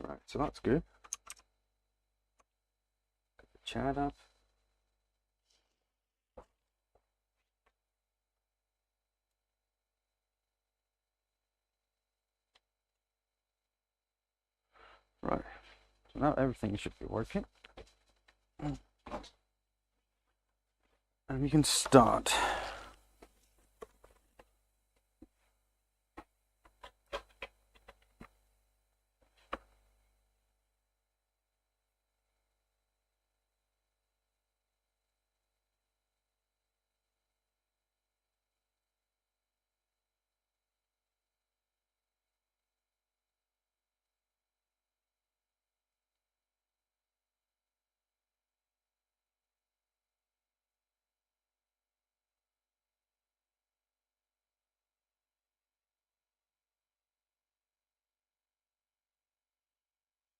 Right, so that's good. Put the chat up. Right, so now everything should be working. And we can start.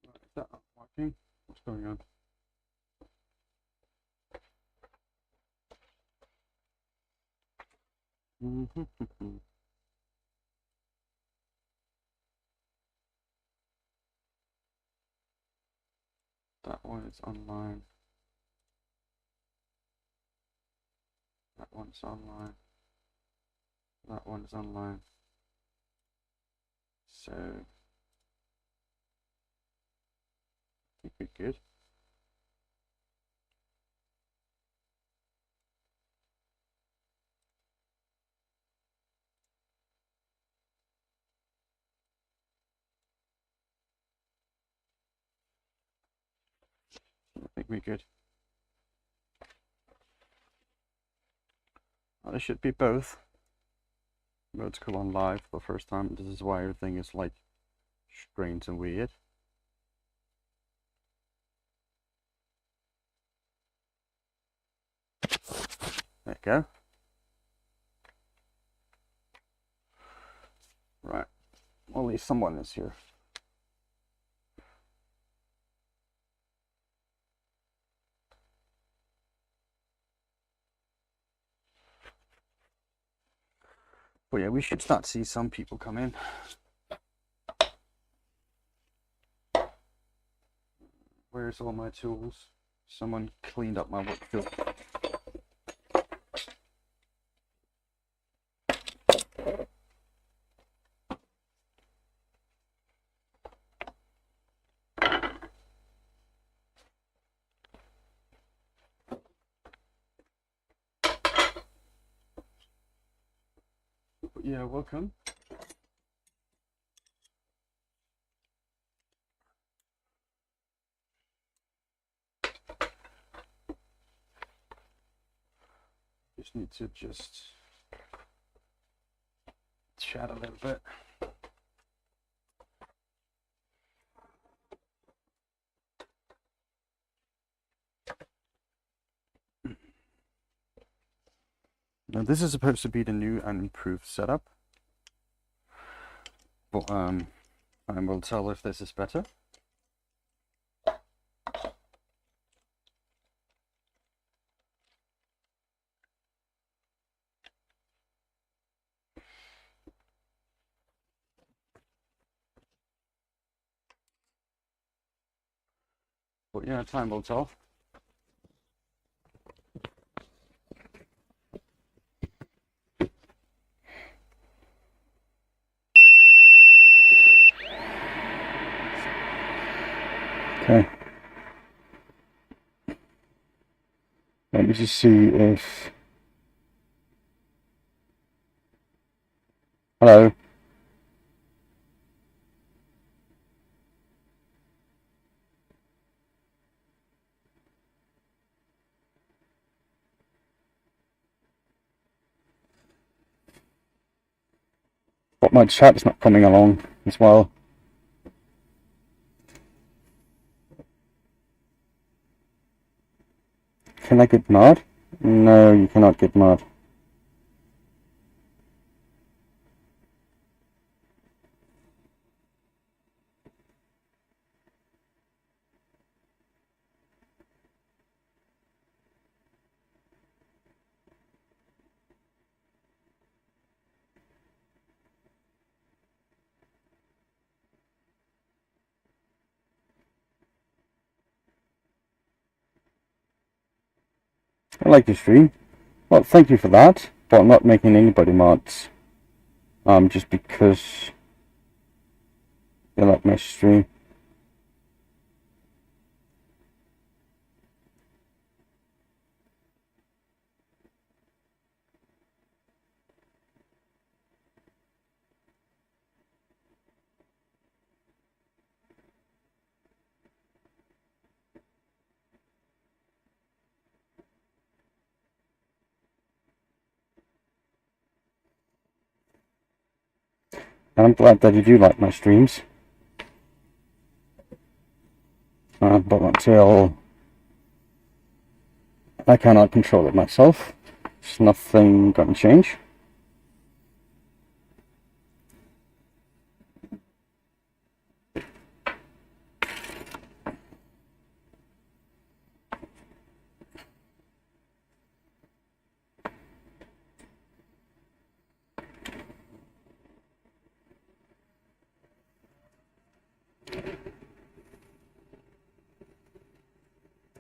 Is that not working? What's going on? That one is online. That one's online. That one's online. So I think we're good. I think we're good. Well, there should be both. Let's go on live for the first time. This is why everything is like strange and weird. There you go. Right. Well, at least someone is here. But yeah, we should start to see some people come in. Where's all my tools? Someone cleaned up my wood field. Yeah, welcome. Just need to chat a little bit. Now this is supposed to be the new and improved setup. But I will tell if this is better. But yeah, time will tell. Okay. Let me just see if... Hello. But my chat is not coming along as well. Can I get mod? No, you cannot get mod. I like your stream. Well, thank you for that, but I'm not making anybody mods. Just because they like my stream. And I'm glad that you do like my streams. But until I cannot control it myself, there's nothing gonna change.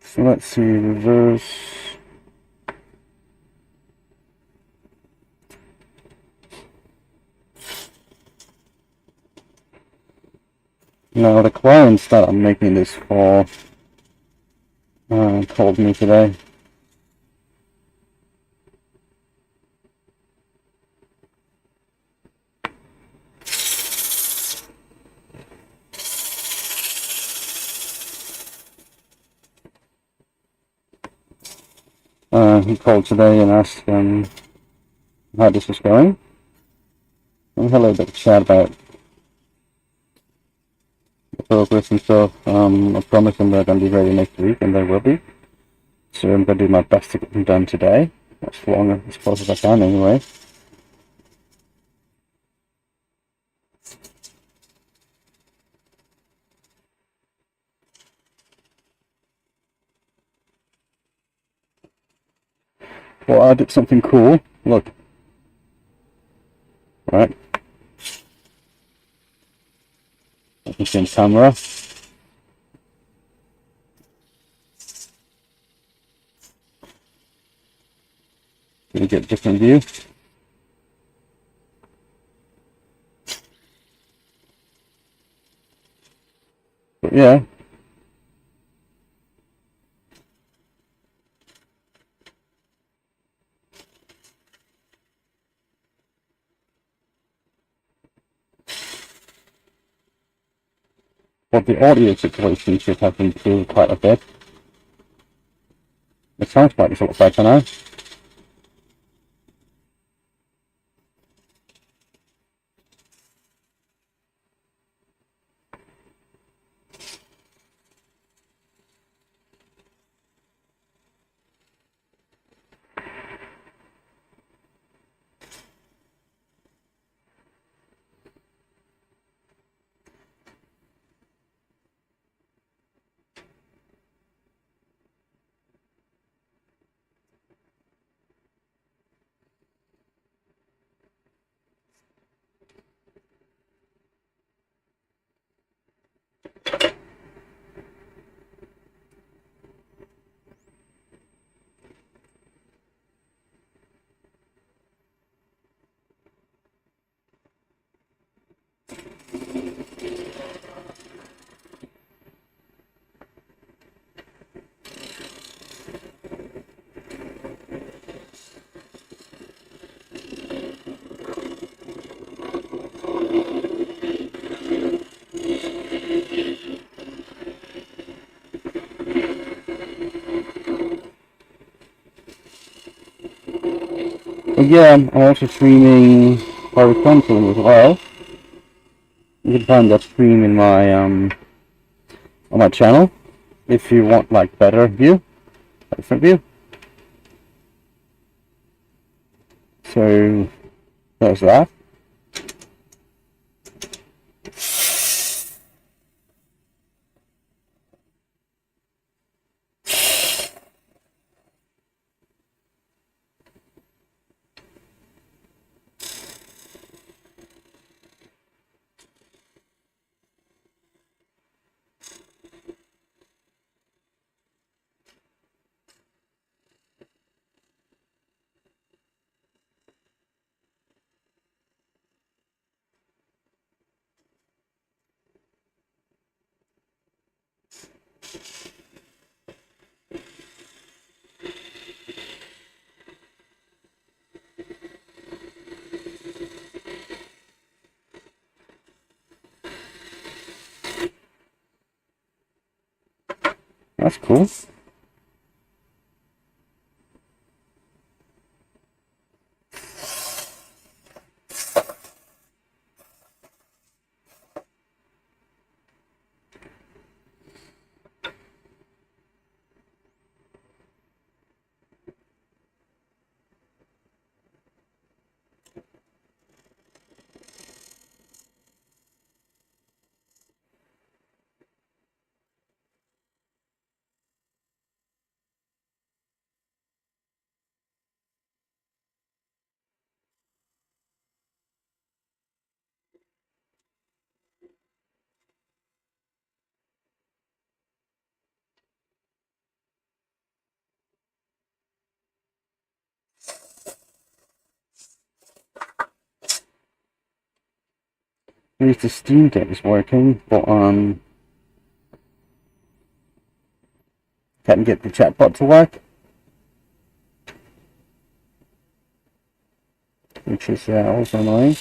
So let's see, reverse. Now the clients that I'm making this for called me today. He called today and asked how this was going. And we had a little bit of chat about the progress and stuff. I promised them they're going to be ready next week, and they will be. So I'm going to do my best to get them done today, as close as I can anyway. Well, I did something cool. Look. Right. You can see on camera. You get a different view. But yeah. But the audio situation should have improved quite a bit. It sounds like it's a lot better now. But yeah, I'm also streaming horizontally as well. You can find that stream in my on my channel if you want like better view, different view. So there's that. That's cool. At least the Steam Deck is working, but can't get the chatbot to work, which is also annoying.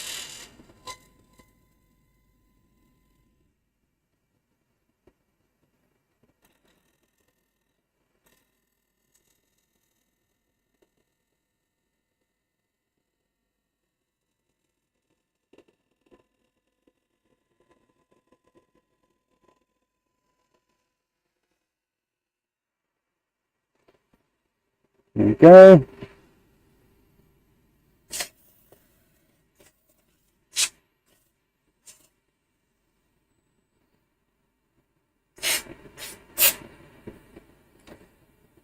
There we go.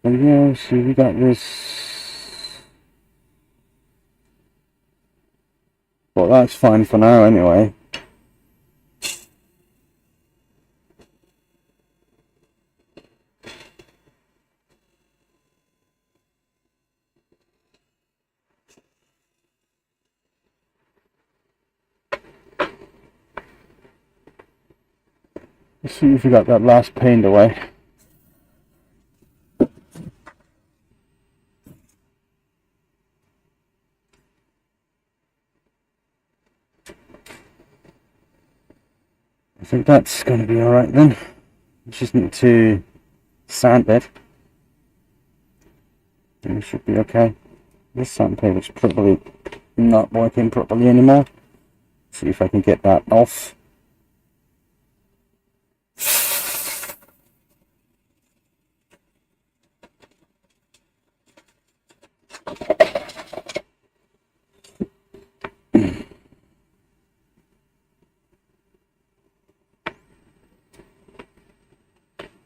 And yeah, see, we got this. Well, that's fine for now anyway. Let's see if we got that last paint away. I think that's going to be alright then. Just need to sand it. And it should be okay. This sandpaper is probably not working properly anymore. See if I can get that off.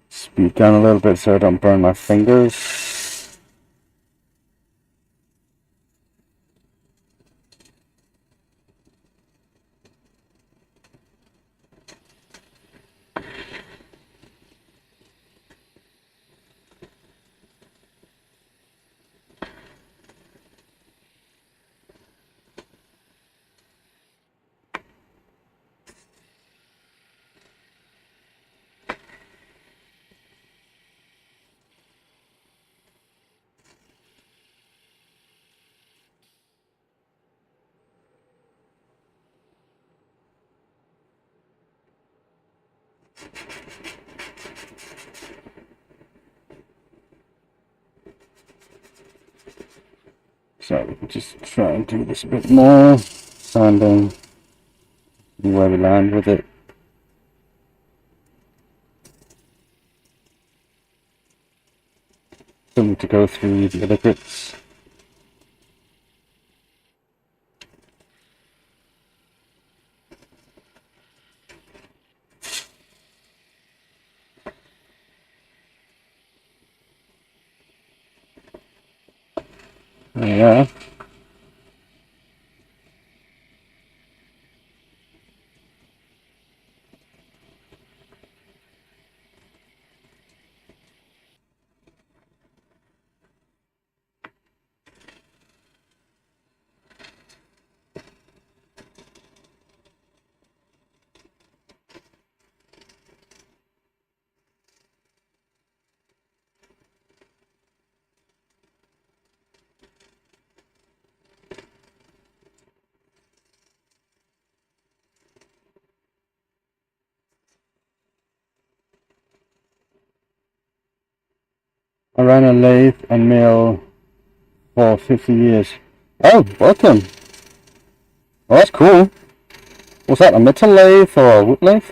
Speed down a little bit so I don't burn my fingers. So we can just try and do this a bit more, sanding, see where we land with it. Still need to go through the other bits. Yeah. I ran a lathe and mill for 50 years. Oh, welcome. Well, that's cool. Was that a metal lathe or a wood lathe?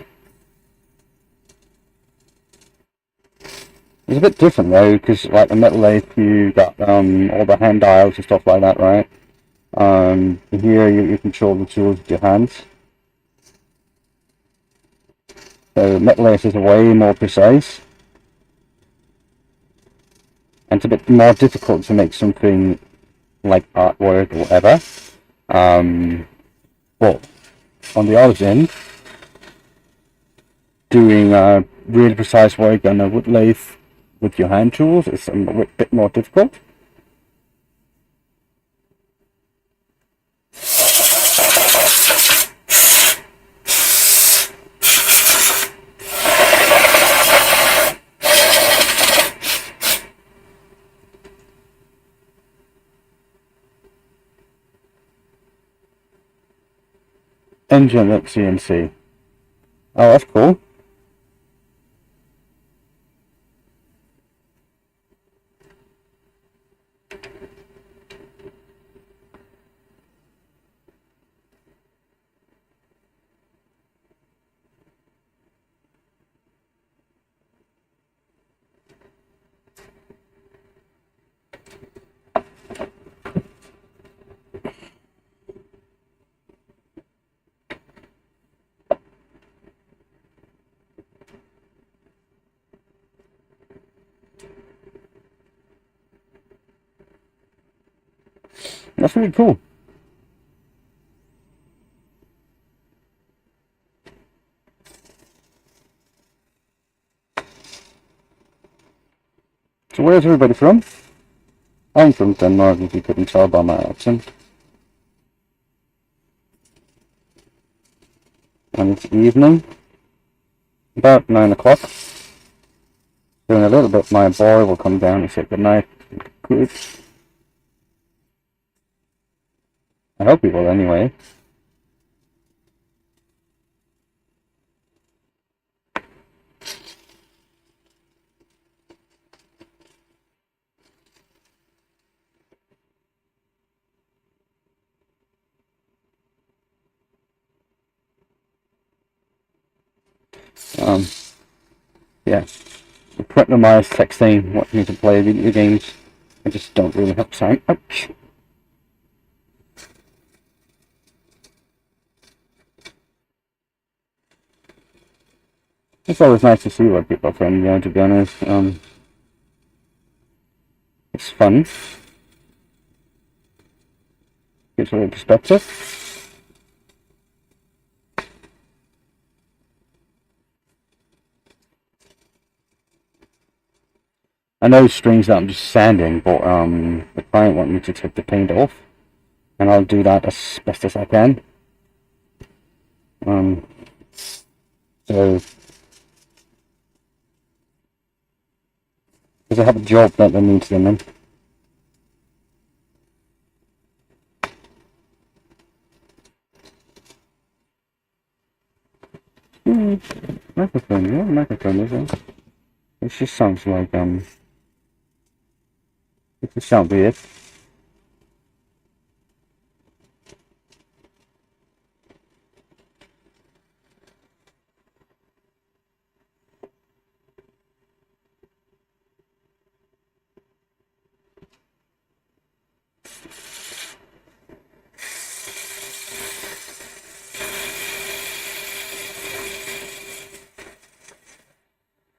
It's a bit different though, because like a metal lathe, you got all the hand dials and stuff like that, right? Here you control the tools with your hands. So metal lathe is way more precise, and it's a bit more difficult to make something like artwork or whatever. But on the other end, doing really precise work on a wood lathe with your hand tools is a bit more difficult. Engine at CNC. Oh, that's cool. That's really cool. So where's everybody from? I'm from Denmark, if you couldn't tell by my accent. And it's evening, about 9 o'clock. So in a little bit my boy will come down and say goodnight. Good. I hope he will anyway. Yeah. A friend of mine is texting, wanting me to play video games. I just don't really have time. Ouch. It's always nice to see what people are from, to be honest. It's fun. Gives a little perspective. I know it's strange that I'm just sanding, but the client wants me to take the paint off, and I'll do that as best as I can. So, because I have a job that I need to them in. Microphone, yeah, microphone is it? It just sounds like it just sounds weird.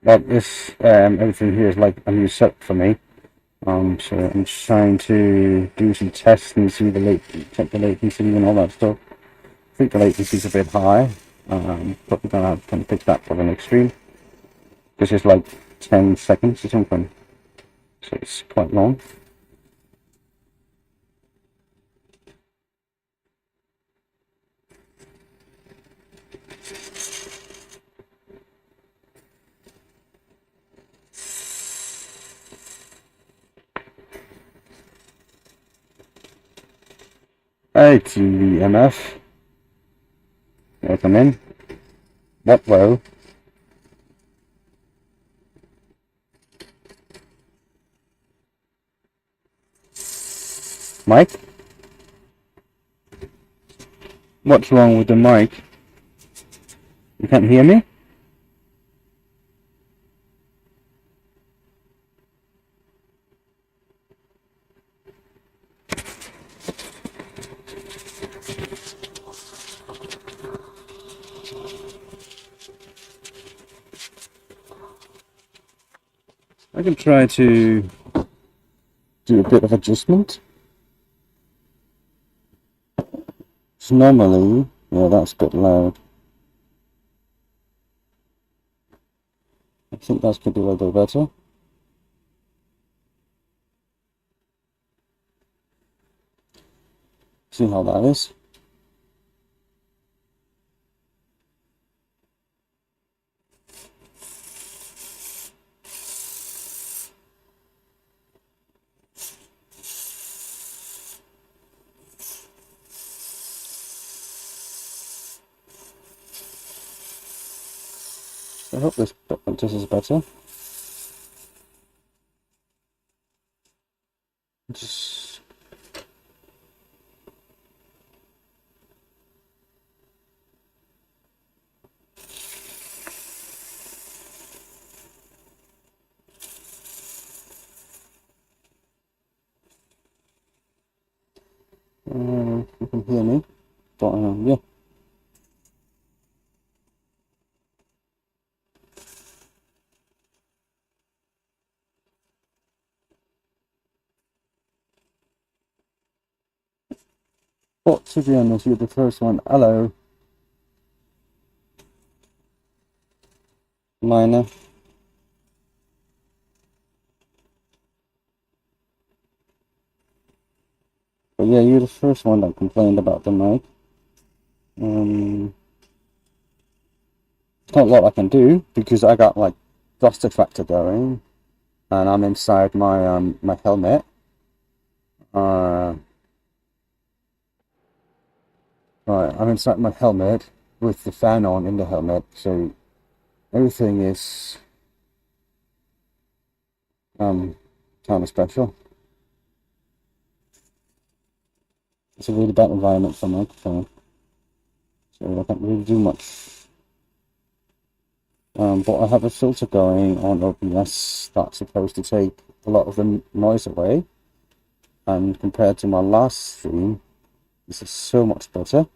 But this everything here is like a new setup for me. So I'm just trying to do some tests and see check the latency and all that stuff. I think the latency is a bit high, but we're gonna have to fix that for the next stream. This is like 10 seconds or something, so it's quite long. Hey TVMF, welcome in. What row? Mike? What's wrong with the mic? You can't hear me? I can try to do a bit of adjustment. So normally, yeah, that's a bit loud. I think that's going to be a little bit better. See how that is. I hope this is better. Just you can hear me, but yeah. But to be honest, you're the first one. Hello, Minor. But yeah, you're the first one that complained about the mic. Not a lot I can do because I got like dust attractor going, and I'm inside my my helmet. Right, I'm inside my helmet with the fan on in the helmet, so everything is kind of special. It's a really bad environment for microphone, so I can't really do much. But I have a filter going on OBS that's supposed to take a lot of the noise away, and compared to my last stream, this is so much better.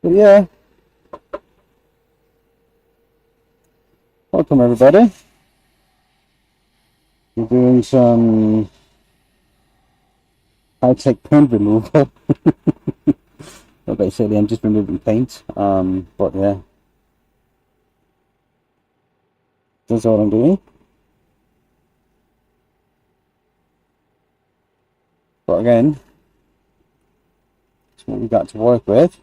But yeah, welcome everybody. We're doing some high-tech paint removal. Well, basically, I'm just removing paint. But yeah, that's all I'm doing. But again, it's what we got to work with.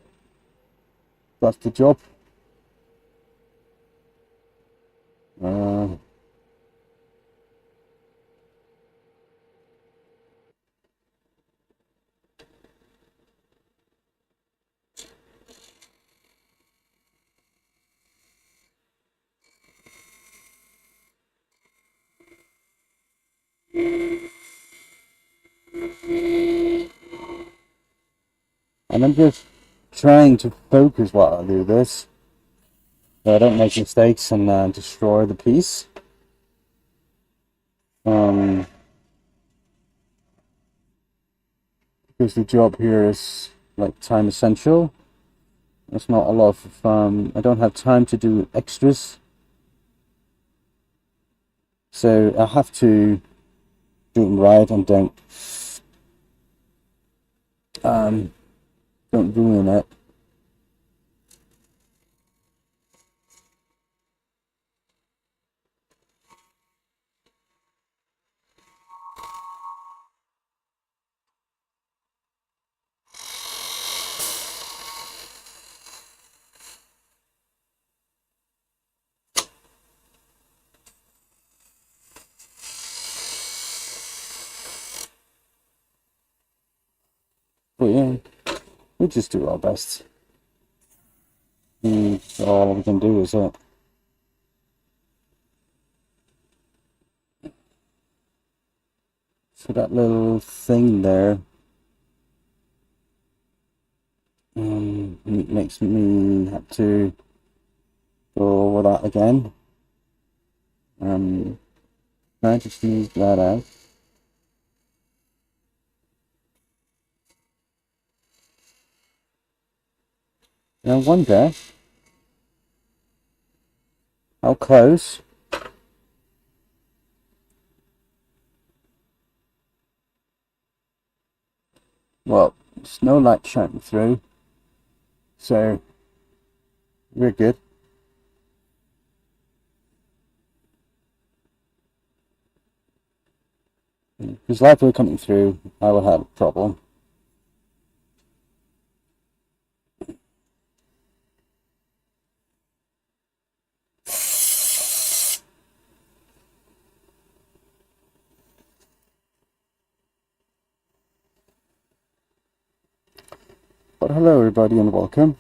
That's the job. Uh, and I'm just trying to focus while I do this, so I don't make mistakes and destroy the piece. Because the job here is like time essential. It's not a lot of I don't have time to do extras, so I have to do them right and don't ruin it. But yeah, we just do our best. All we can do is it. So that little thing there, it makes me have to go over that again. I just move that out. And I wonder how close well, there's no light shining through, so we're good. Because light were coming through, I would have a problem. But hello everybody and welcome.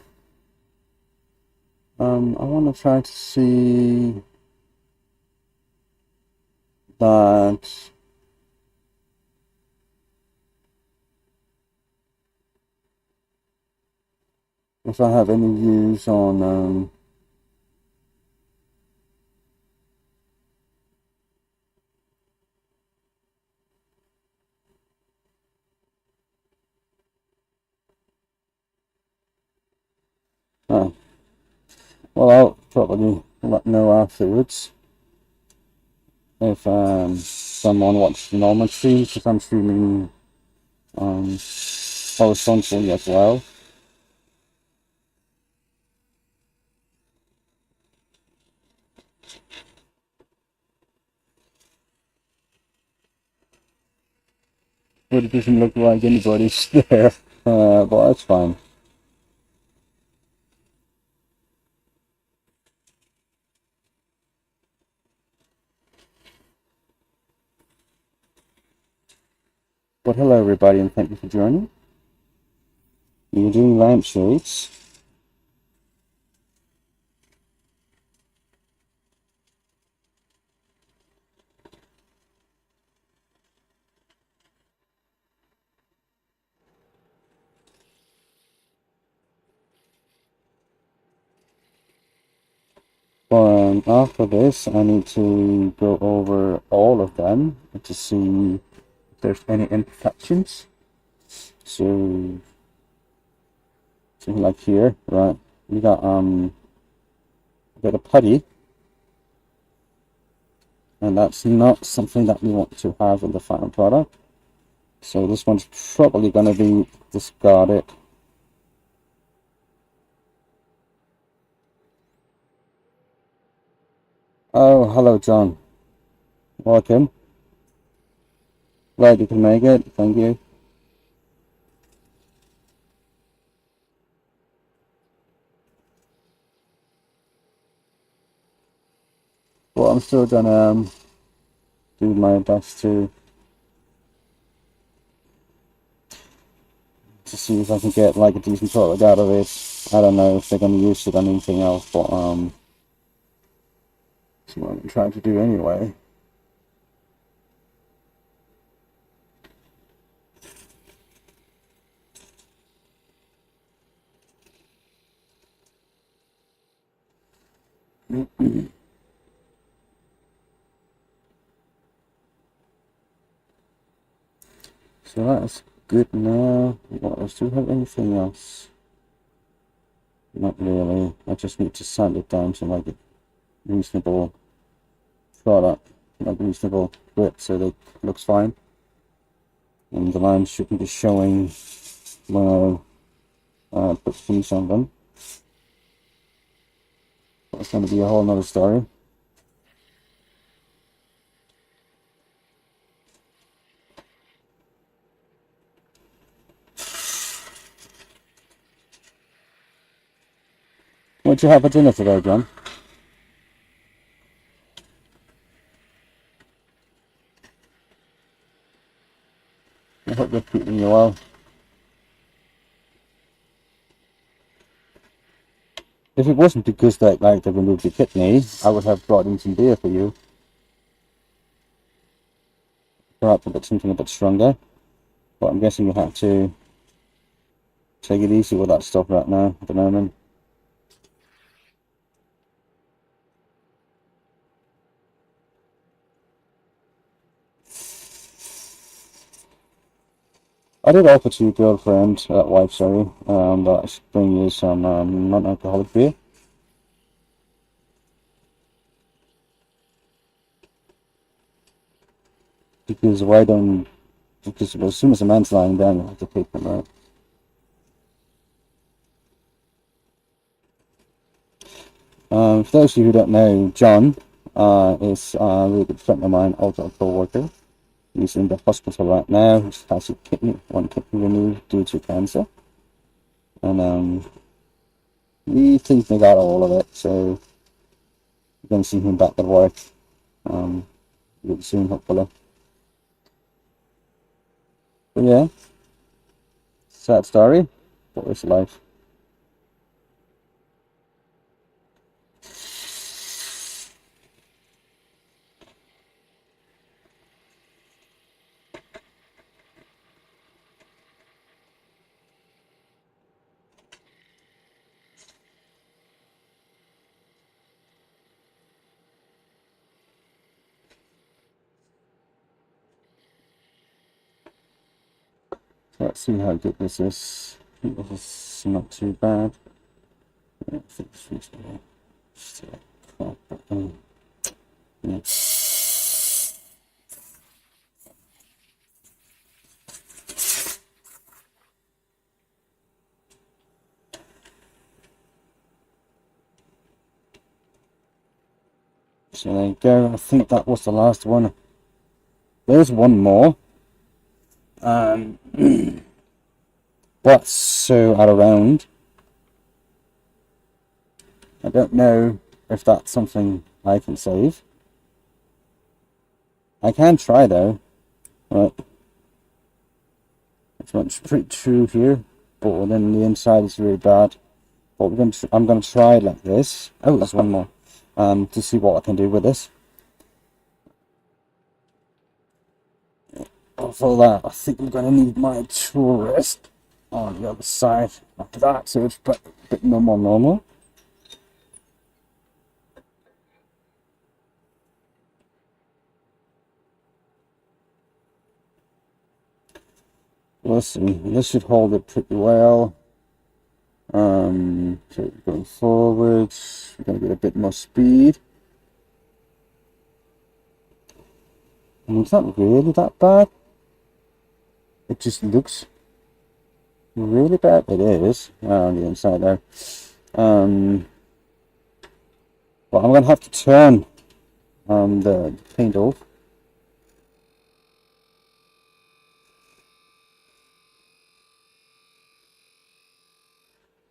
I want to try to see that if I have any views on oh, well, I'll probably let know afterwards if someone watched the normal stream, because I'm streaming horizontally as well. But it doesn't look like anybody's there, but that's fine. But hello everybody and thank you for joining. You're doing lampshades. After this, I need to go over all of them to see if there's any imperfections. So, something like here, right? We got a putty. and that's not something that we want to have in the final product. So this one's probably going to be discarded. Oh, hello John. Welcome. Glad you can make it. Thank you. Well, I'm still gonna do my best to see if I can get like a decent product out of it. I don't know if they're gonna use it on anything else, but that's what I'm trying to do anyway. So that's good now. What else? Do we have anything else? Not really. I just need to sand it down to like a reasonable product, like reasonable grip, so that it looks fine. And the lines shouldn't be showing when I put things on them. That's going to be a whole nother story. What'd you have for dinner today, John? I hope they're treating you well. If it wasn't because they removed your kidney, I would have brought in some beer for you. Perhaps something a bit stronger. But I'm guessing you have to take it easy with that stuff right now at the moment. I did offer to your girlfriend, wife, sorry, that I should bring you some non-alcoholic beer. Because why don't... Because as soon as a man's lying down, you have to take them, right? For those of you who don't know, John is a really good friend of mine, also a co-worker. He's in the hospital right now. He has one kidney removed due to cancer. And we think they got all of it, so we're going to see him back at work really soon, hopefully. But yeah, sad story, but it's life. Let's see how good this is. I think this is not too bad. Yeah, I think it's reasonable. Yeah. So there you go. I think that was the last one. There's one more. But so at around. I don't know if that's something I can save. I can try though. Right. It's much pretty true here, but then the inside is really bad. But I'm gonna try it like this. Oh, there's one more. To see what I can do with this. For that, I think I'm gonna need my tool rest on the other side like that, so it's a bit more normal. Let's see, this should hold it pretty well. So going forward, we're going to get a bit more speed. mean, it's not really that bad. It just looks really bad. It is on the inside there. But I'm gonna have to turn the paint off.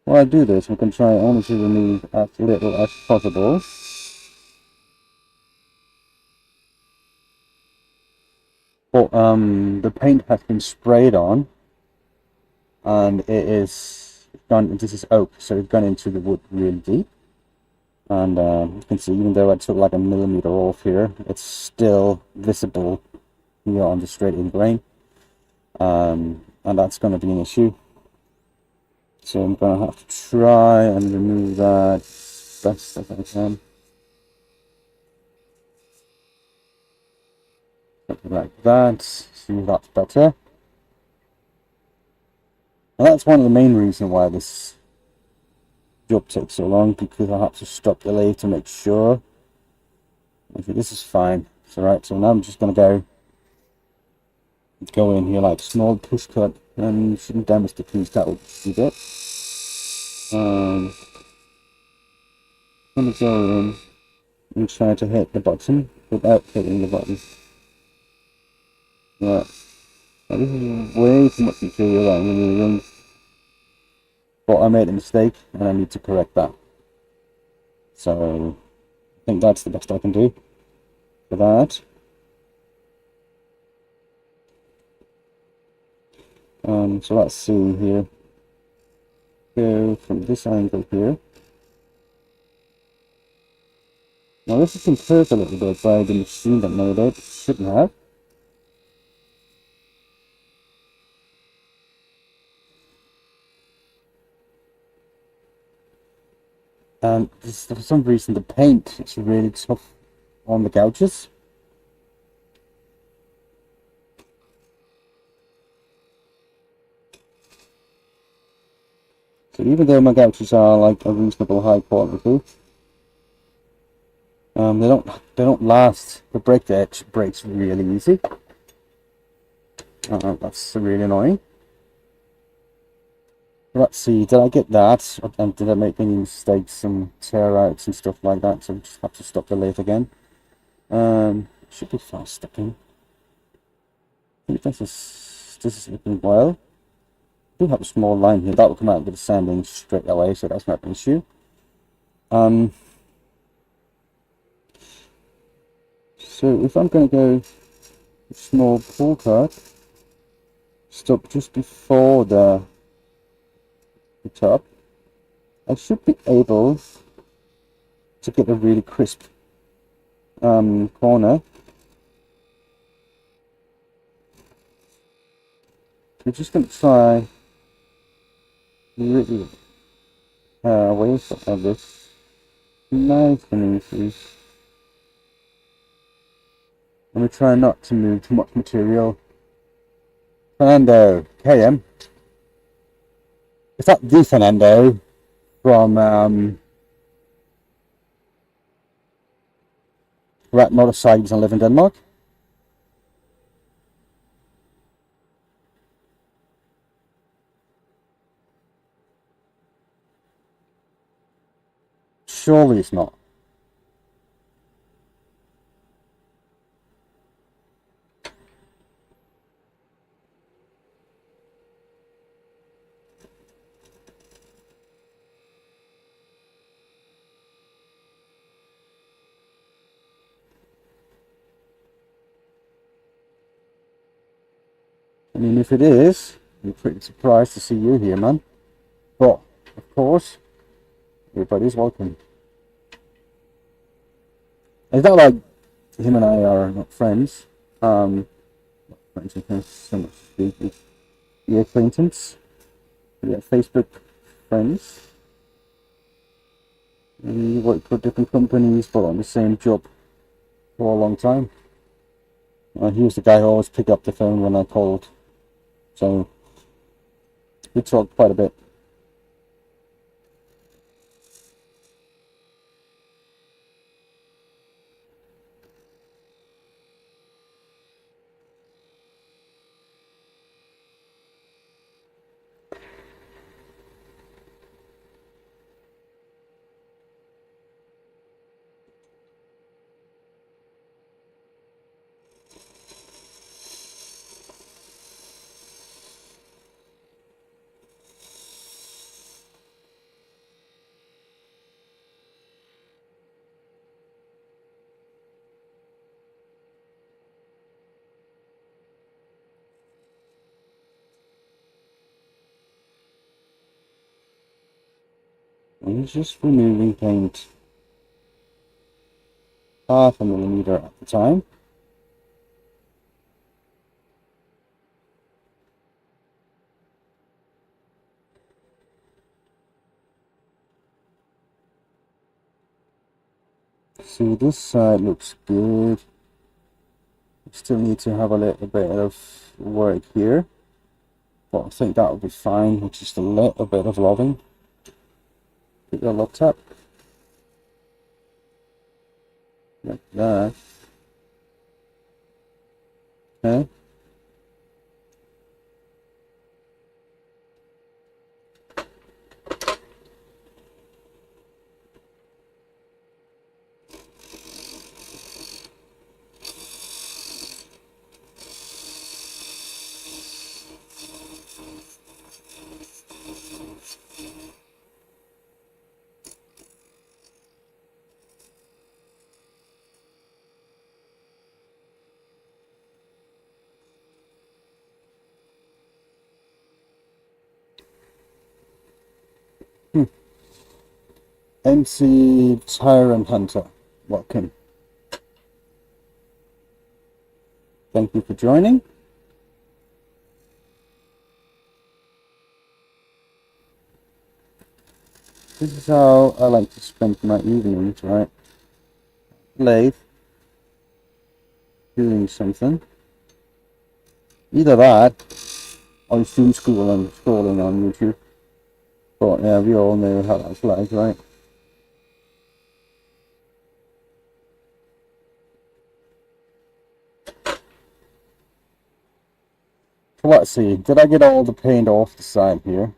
While I do this, I'm gonna try only to remove as little as possible. But the paint has been sprayed on, and it is gone. This is oak, so it's gone into the wood really deep. And you can see, even though I took like a millimeter off here, it's still visible here on the straight in grain. And that's going to be an issue. So I'm going to have to try and remove that best as I can. Something like that. See if that's better. And that's one of the main reasons why this job takes so long, because I have to stop the lathe to make sure. I think this is fine. It's alright. So now I'm just going to go in here like small push cut, and shouldn't damage the piece. That will be it. I'm going to go in and try to hit the bottom without hitting the bottom. Right. Now this is way too much material I'm removing, but I made a mistake and I need to correct that. So I think that's the best I can do for that. So let's see here. Go from this angle here. Now this has been curved a little bit by the machine that made it. Shouldn't have. And for some reason the paint is really tough on the gouges. So even though my gouges are like a reasonable high quality, they don't last. The break edge breaks really easy. That's really annoying. Let's see, did I get that? And did I make any mistakes and tear outs and stuff like that? So I just have to stop the lathe again. Should be fast stepping. I think this is looking well. I do have a small line here that will come out with the sanding straight away, so that's not an issue. So if I'm going to go a small pull cut, stop just before the top, I should be able to get a really crisp corner. I'm just going to try really away from this nice and easy. I'm going to try not to move too much material. Fernando KM. Is that the Fernando from Rat Motorcycles and Live in Denmark? Surely it's not. I mean, if it is, I'm pretty surprised to see you here, man. But, of course, everybody's welcome. It's not like him and I are not friends. Not friends, okay, so much to speak. It's the acquaintance. We are Facebook friends. And we work for different companies, but on the same job for a long time. He was the guy who always picked up the phone when I called. So, we talked quite a bit. I'm just removing paint 0.5 millimeter at a time. See, this side looks good. Still need to have a little bit of work here, but I think that will be fine with just a little bit of loving. Get your locked up like that. Okay. MC Tyrant Hunter, welcome. Thank you for joining. This is how I like to spend my evenings, right? Lathe, doing something. Either that, or doom school and scrolling on YouTube. But yeah, we all know how that's like, right? So let's see, did I get all the paint off the side here?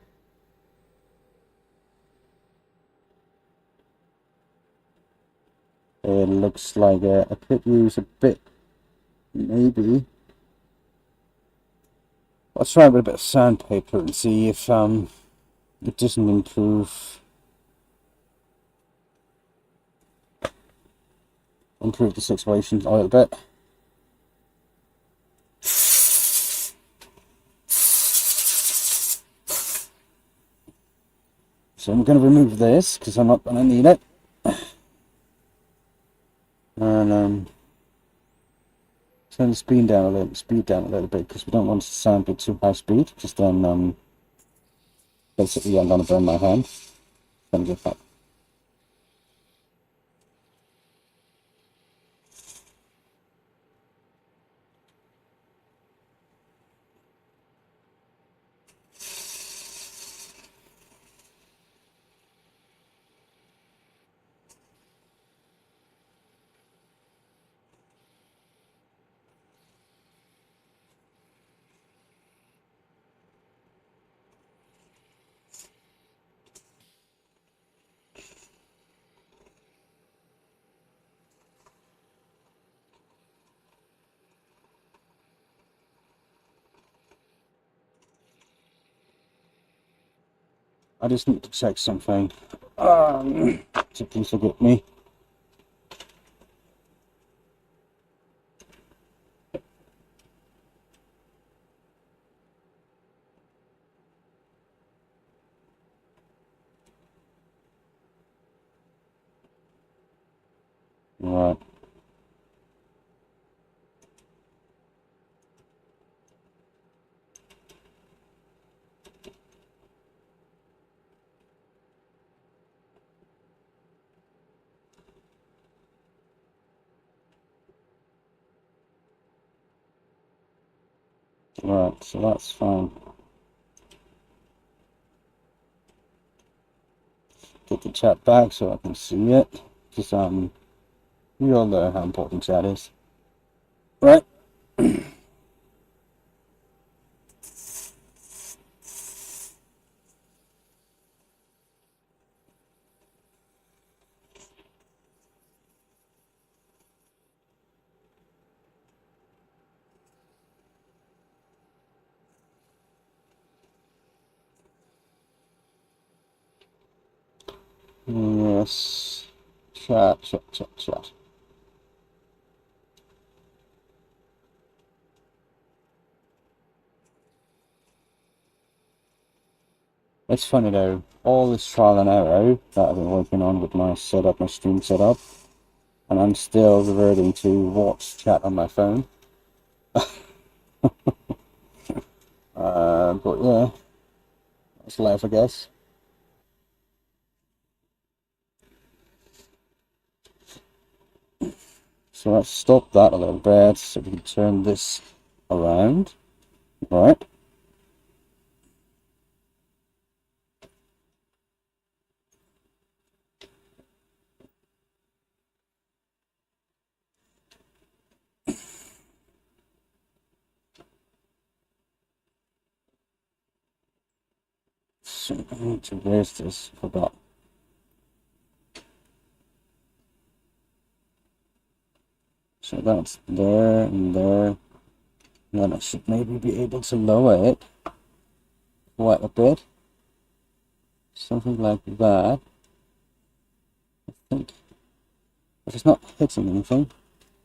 It looks like I could use a bit, maybe. Let's try with a bit of sandpaper and see if it doesn't improve the situation a little bit. So I'm going to remove this because I'm not going to need it. And turn the speed down a little bit because we don't want to sample too high speed. Just then basically I'm going to burn my hand. Then get back. I just need to check something. So please forgive me. Right. Right, so that's fine. Get the chat back so I can see it. Because we all know how important chat is. Right. Yes. Chat. It's funny though, all this trial and error that I've been working on with my setup, my stream setup, and I'm still reverting to watch chat on my phone. But yeah, that's life, I guess. So let's stop that a little bit so we can turn this around. Right. So I need to raise this. Forgot. So that's there and there. And then I should maybe be able to lower it quite a bit. Something like that. I think. If it's not hitting anything,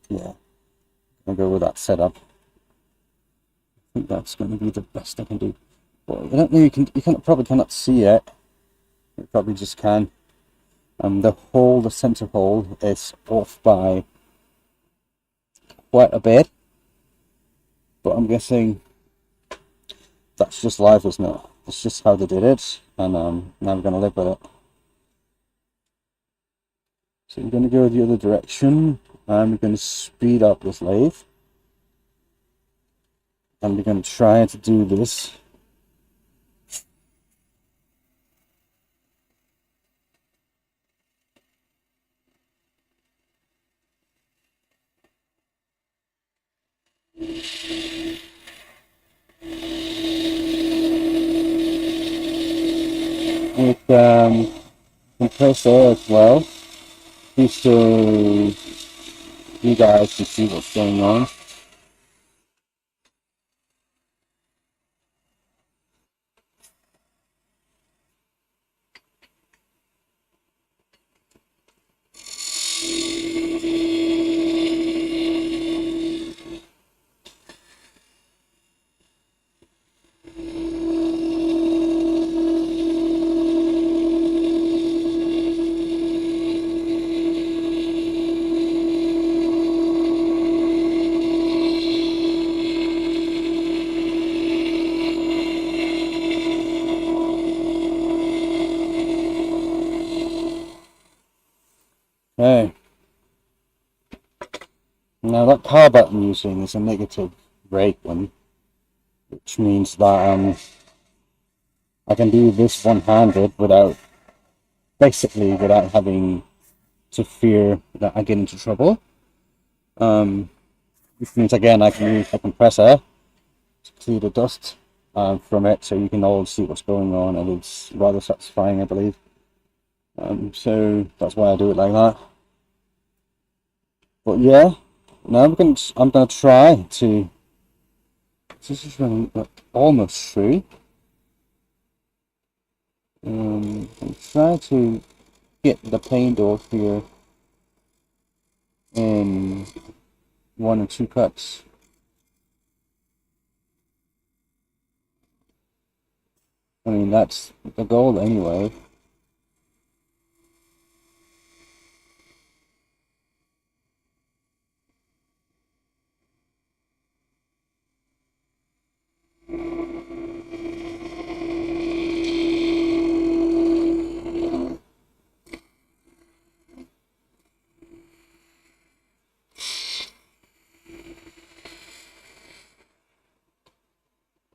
yeah, I'll go with that setup. I think that's going to be the best I can do. But I don't know. Probably cannot see it. You probably just can. The center hole is off by quite a bit. But I'm guessing that's just life, isn't it? It's just how they did it, and now we're going to live with it. So we're going to go the other direction, and we're going to speed up this lathe. And we're going to try to do this. With compressed air as well, just so you guys can see what's going on. Okay. Now that power button you're using is a negative rate one, which means that I can do this one-handed basically without having to fear that I get into trouble. Which means again I can use a compressor to clear the dust from it, so you can all see what's going on, and it's rather satisfying, I believe. So that's why I do it like that. But yeah, now I'm gonna try to. This is running almost through. I'm trying to get the paint off here in 1 or 2 cuts. I mean, that's the goal anyway.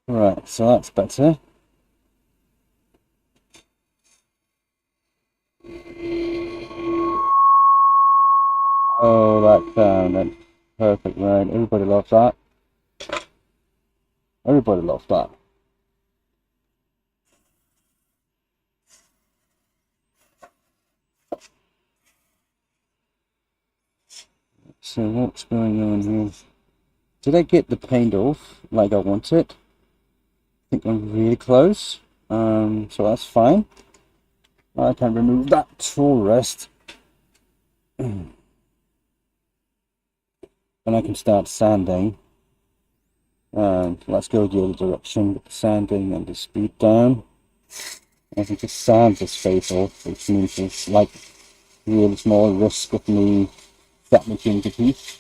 Right, so that's better. Oh, that sound, that's perfect, right? Everybody loves that. Everybody loves that. So what's going on here? Did I get the paint off like I wanted? I think I'm really close. So that's fine. I can remove that tool rest. And I can start sanding. And let's go the other direction with the sanding and the speed down. I think it sounds as fatal, which means it's like really small risk of me damaging the teeth.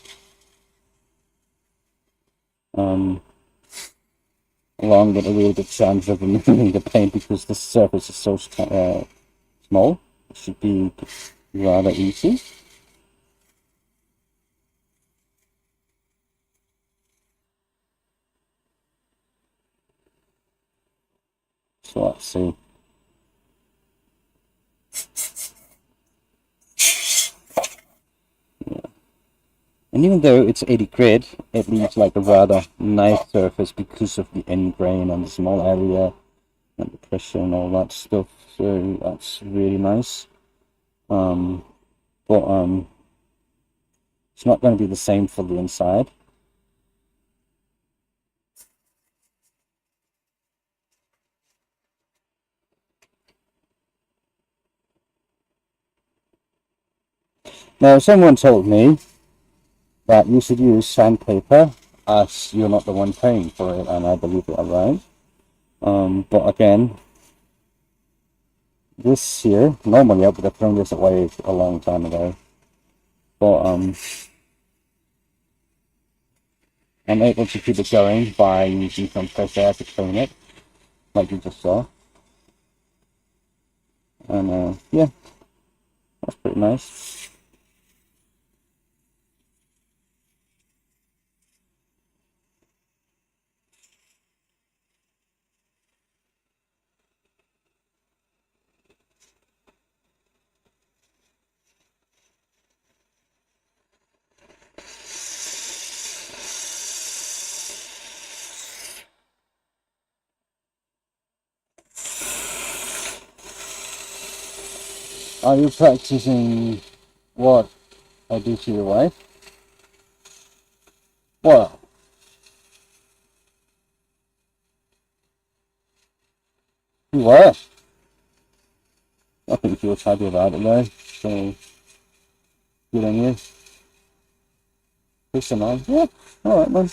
Along with a really good chance of removing the paint because the surface is so small. It should be rather easy. So let's see. Yeah. And even though it's 80 grit, it leaves like a rather nice surface because of the end grain and the small area and the pressure and all that stuff. So that's really nice. But it's not going to be the same for the inside. Now, someone told me that you should use sandpaper as you're not the one paying for it, and I believe they are right. But again, this here, normally I would have thrown this away a long time ago. But I'm able to keep it going by using some fresh air to clean it, like you just saw. And yeah, that's pretty nice. Are you practicing what I do to your wife? Well, you were. I think she was happy about it though, so good on you. Push them on. Yeah, alright then.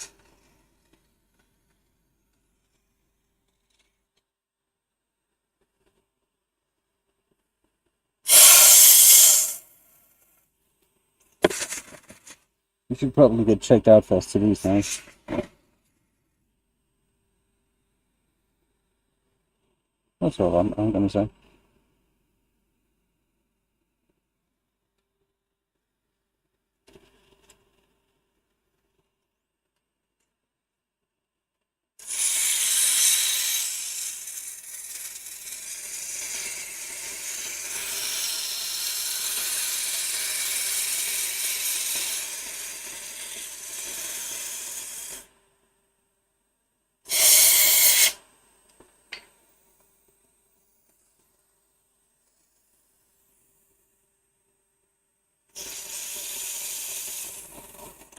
You should probably get checked out first to these things. That's all I'm gonna say.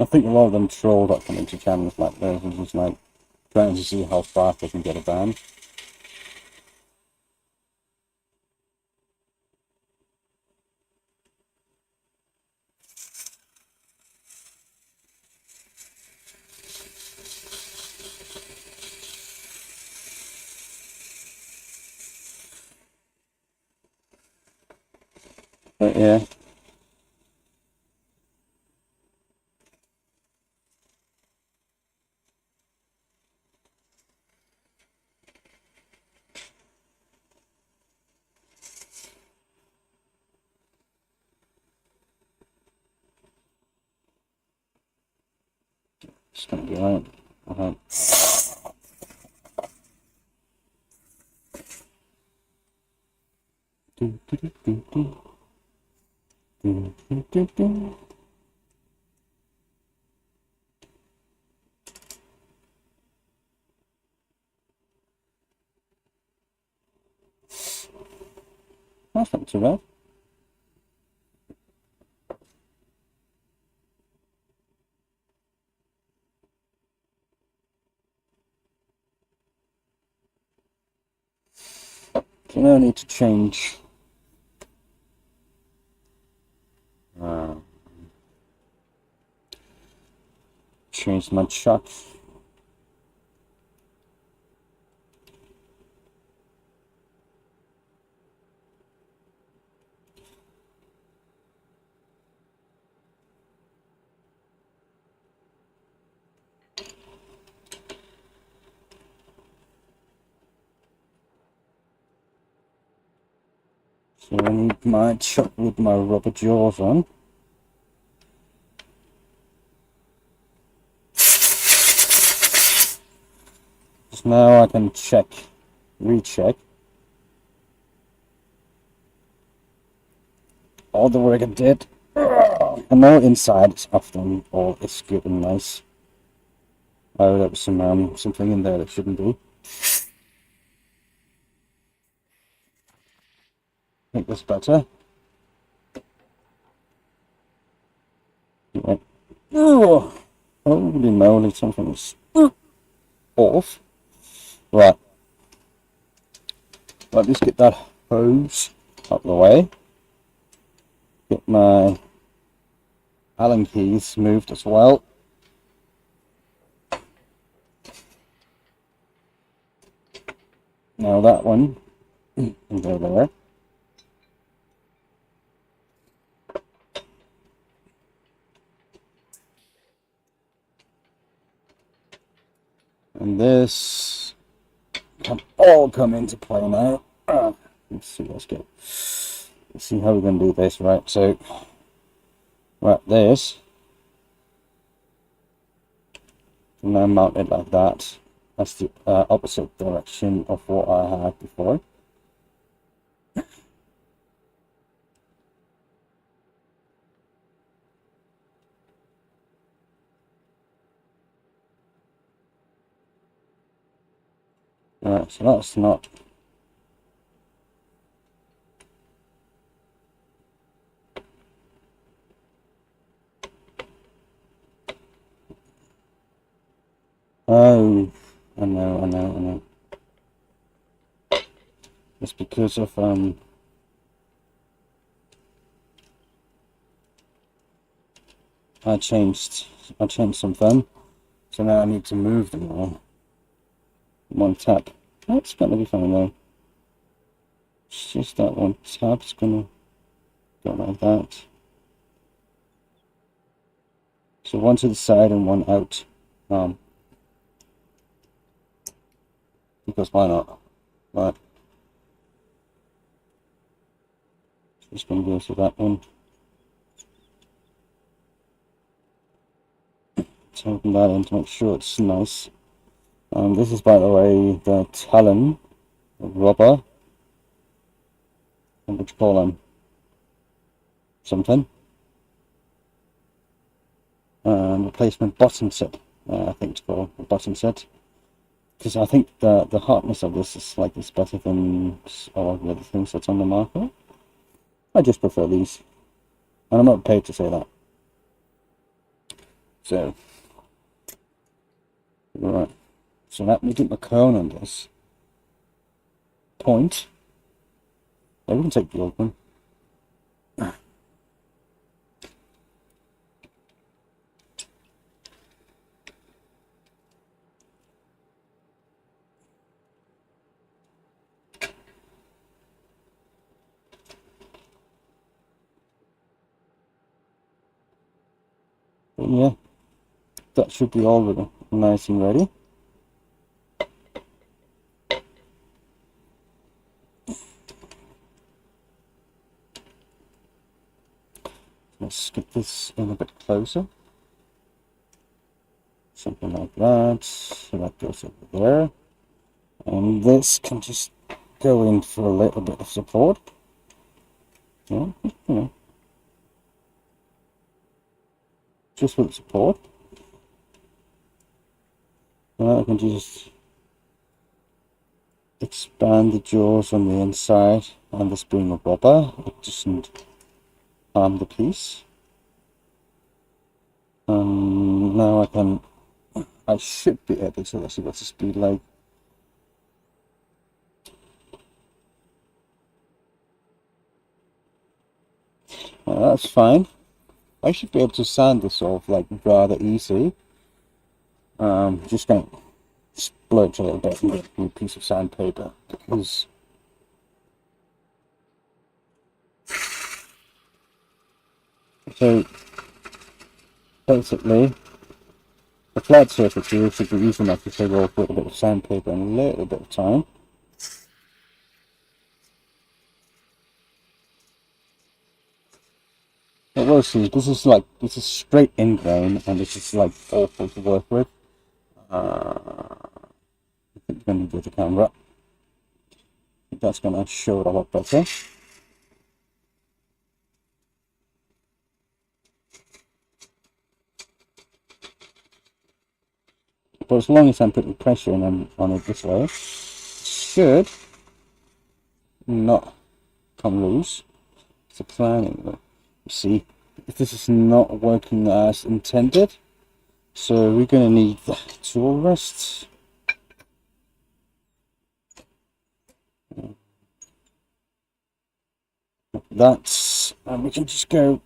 I think a lot of them troll that come into channels like this and just like trying to see how fast they can get it down. But yeah. It's gonna be right. Uh-huh. That's not too bad. So now I need to change my chuck. So I need my chop with my rubber jaws on. So now I can check, recheck all the work I did. And now inside it's often all is good and nice. Oh, there was something in there that shouldn't be. Make this better. Yeah. Oh, holy moly, something is off. Right. Right, just get that hose out of the way. Get my Allen keys moved as well. Now that one can go there. And this can all come into play now. Let's see, let's see how we're going to do this. Right, so right, this can now mount it like that. That's the opposite direction of what I had before. Right, so that's not. Oh, I know. It's because of I changed something, so now I need to move them all. One tap. That's gonna be fine though. It's just that one tap's gonna go like that. So one to the side and one out. Because why not? Right. Just gonna go to that one. Open that in to make sure it's nice. This is, by the way, the talon rubber. What would you call them? Something. Replacement bottom set. I think it's called a bottom set. Because I think the hardness of this is slightly better than all the other things that's on the market. I just prefer these. And I'm not paid to say that. So. Right. So let me get my cone on this. Point. Yeah, we can take the old one. But yeah, that should be all nice and ready. Let's get this in a bit closer. Something like that. So that goes over there. And this can just go in for a little bit of support. Yeah, you know. Just for the support. Now I can just expand the jaws on the inside and this being a rubber, it doesn't harm the piece. Now I should be able to, let's see what's the speed like. That's fine. I should be able to sand this off like rather easy. Just gonna splurge a little bit and get a piece of sandpaper because so basically the flat surface here should be easy enough to take off with a bit of sandpaper and a little bit of time. But we'll see. This is straight ingrain, and this is like awful to work with. I think I'm going to do the camera. I think that's going to show it a lot better. But as long as I'm putting pressure on it this way, it should not come loose. It's a planning. You see, this is not working as intended, so we're going to need the tool rest. That's, and we can just go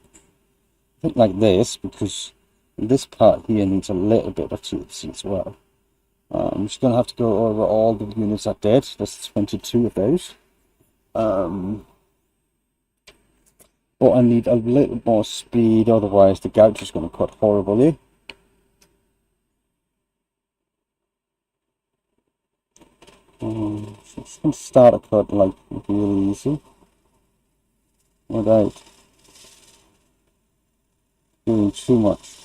like this, because this part here needs a little bit of THC as well. I'm just going to have to go over all the units I did. There's 22 of those. But I need a little more speed, otherwise the gouge is going to cut horribly. So I'm just going to start a cut like really easy, without doing too much.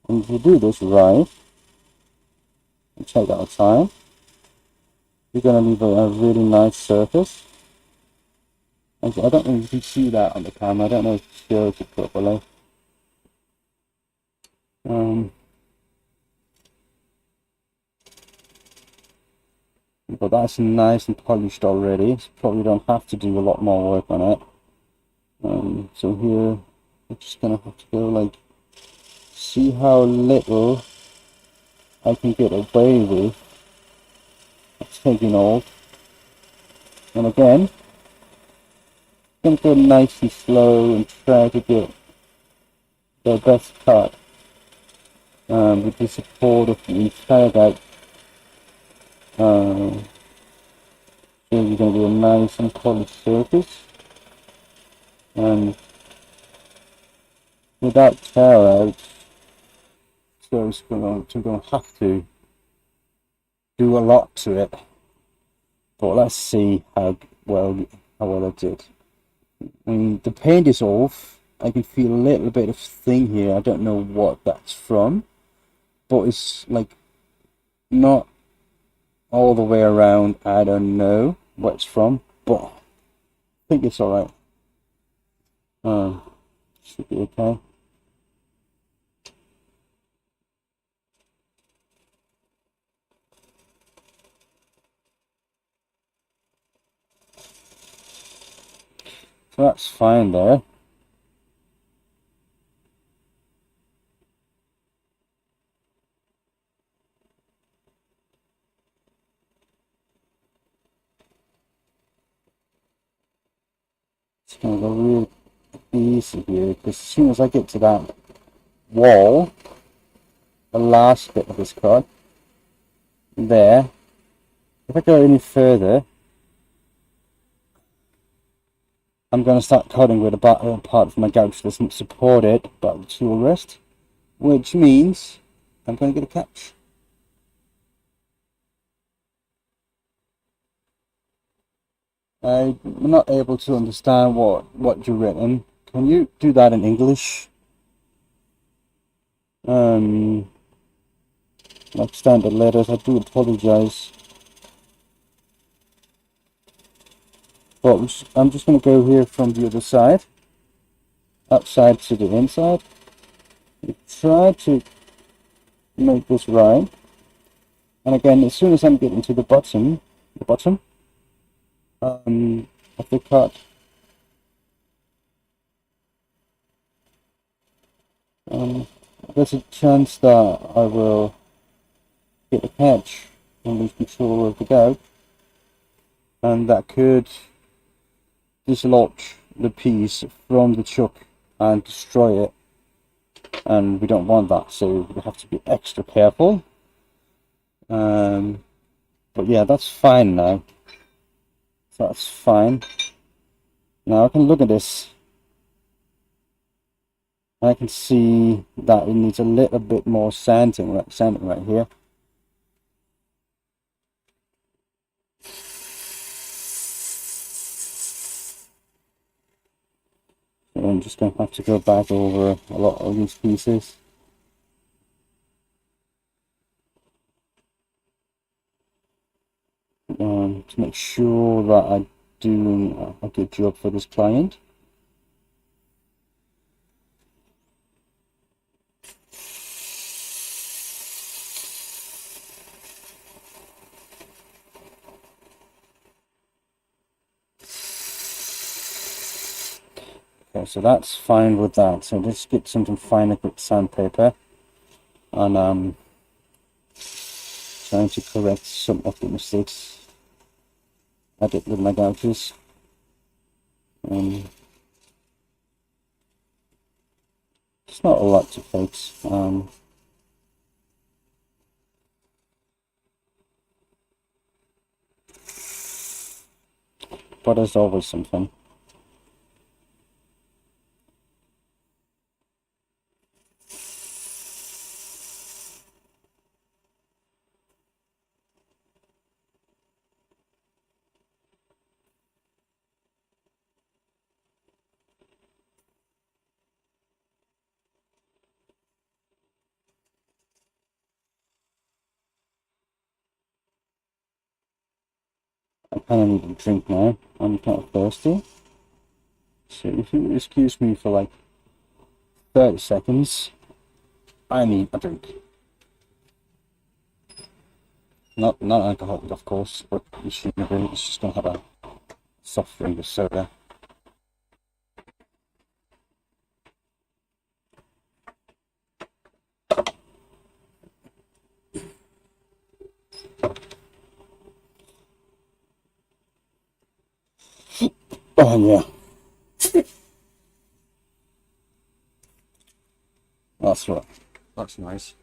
And if you do this right, and take our time, you're going to leave a really nice surface. I don't know if you can see that on the camera. I don't know if it shows it properly. But that's nice and polished already. So probably don't have to do a lot more work on it. So here, I'm just gonna have to go like, see how little I can get away with taking off. And again, I'm gonna go nice and slow and try to get the best cut with the support of the entire gouge. So you're going to be a nice and polished surface, and without tear out, so it's going to have to do a lot to it. But let's see how well I did. I mean, the paint is off. I can feel a little bit of thing here. I don't know what that's from, but it's like not all the way around. I don't know what it's from, but I think it's alright. Should be okay. So that's fine there. It's going to go really easy here, because as soon as I get to that wall, the last bit of this card, there, if I go any further, I'm going to start cutting with a part of my gouge that isn't supported by the tool rest, which means I'm going to get a catch. I'm not able to understand what you've written. Can you do that in English? Like standard letters. I do apologize. But I'm just going to go here from the other side, outside to the inside. Try to make this right. And again, as soon as I'm getting to the bottom of the cut, there's a chance that I will get a catch and lose control of the gouge, and that could dislodge the piece from the chuck and destroy it, and we don't want that, so we have to be extra careful. But yeah, that's fine now. So that's fine. Now I can look at this. I can see that it needs a little bit more sanding right here. So I'm just going to have to go back over a lot of these pieces. To make sure that I'm doing a good job for this client. Okay, so that's fine with that. So let's get something finer with sandpaper, and trying to correct some of the mistakes I did with my gouges. It's not a lot to fix. But there's always something. I kind of need a drink now. I'm kind of thirsty. So if you excuse me for like 30 seconds, I need a drink. Not alcoholic, of course, but you shouldn't really. It's just gonna have a soft drink of soda. Oh yeah. That's right. That's nice.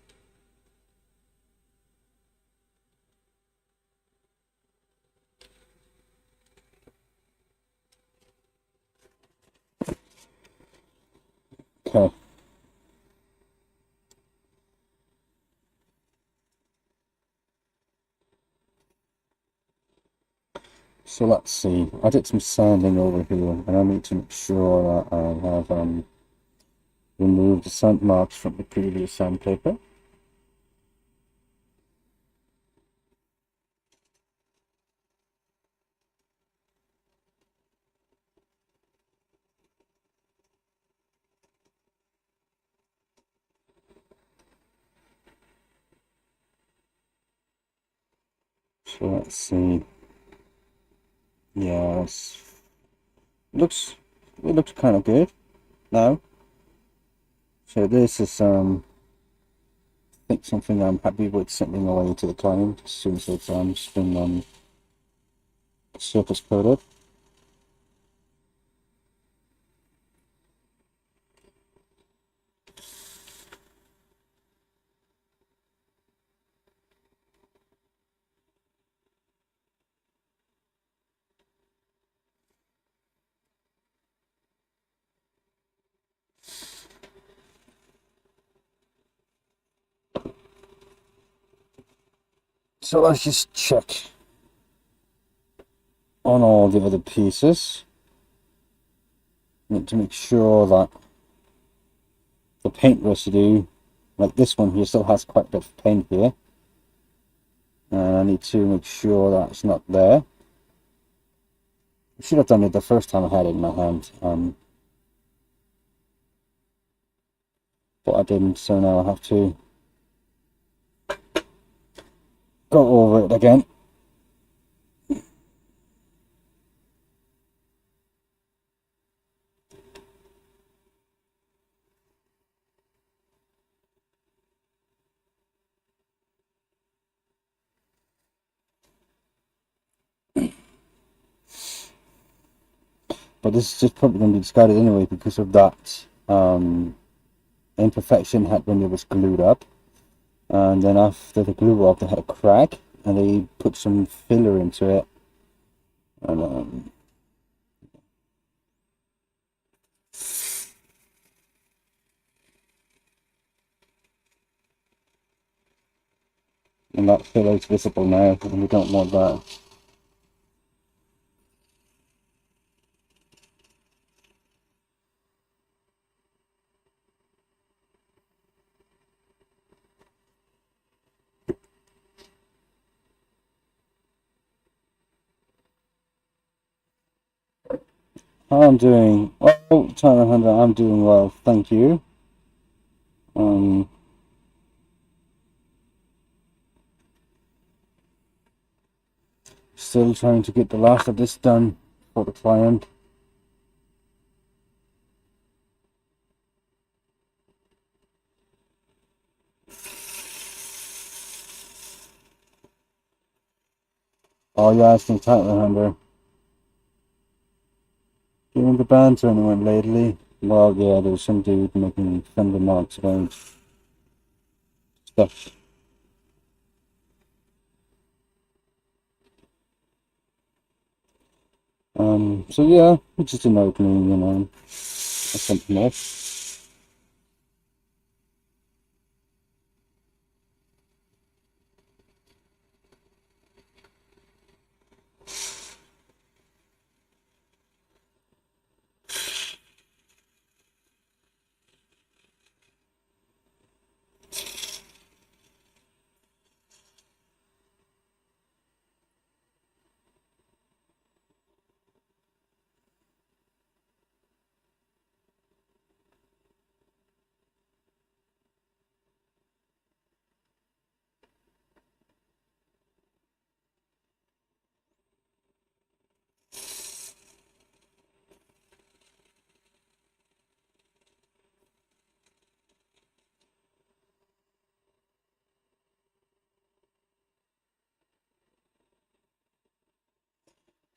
Okay. So let's see. I did some sanding over here, and I need to make sure that I have removed the sand marks from the previous sandpaper. So let's see. Yes, it looks kind of good now. So this is I think something I'm happy with sending away to the client as soon as it's been surface coated. So let's just check on all the other pieces. Need to make sure that the paint residue, like this one here, still has quite a bit of paint here. And I need to make sure that it's not there. I should have done it the first time I had it in my hand. But I didn't, so now I have to go over it again. But this is just probably going to be discarded anyway because of that imperfection had when it was glued up. And then after the glue up, they had a crack, and they put some filler into it. And that filler is visible now, and we don't want that. How I'm doing? Oh, China Hunter, I'm doing well, thank you. Um, Still trying to get the last of this done for the client. Oh yeah, it's been China Hunter. Doing the band tournament lately. Well, yeah, there's some dude making fun remarks about stuff. So yeah, it's just an opening, or something else.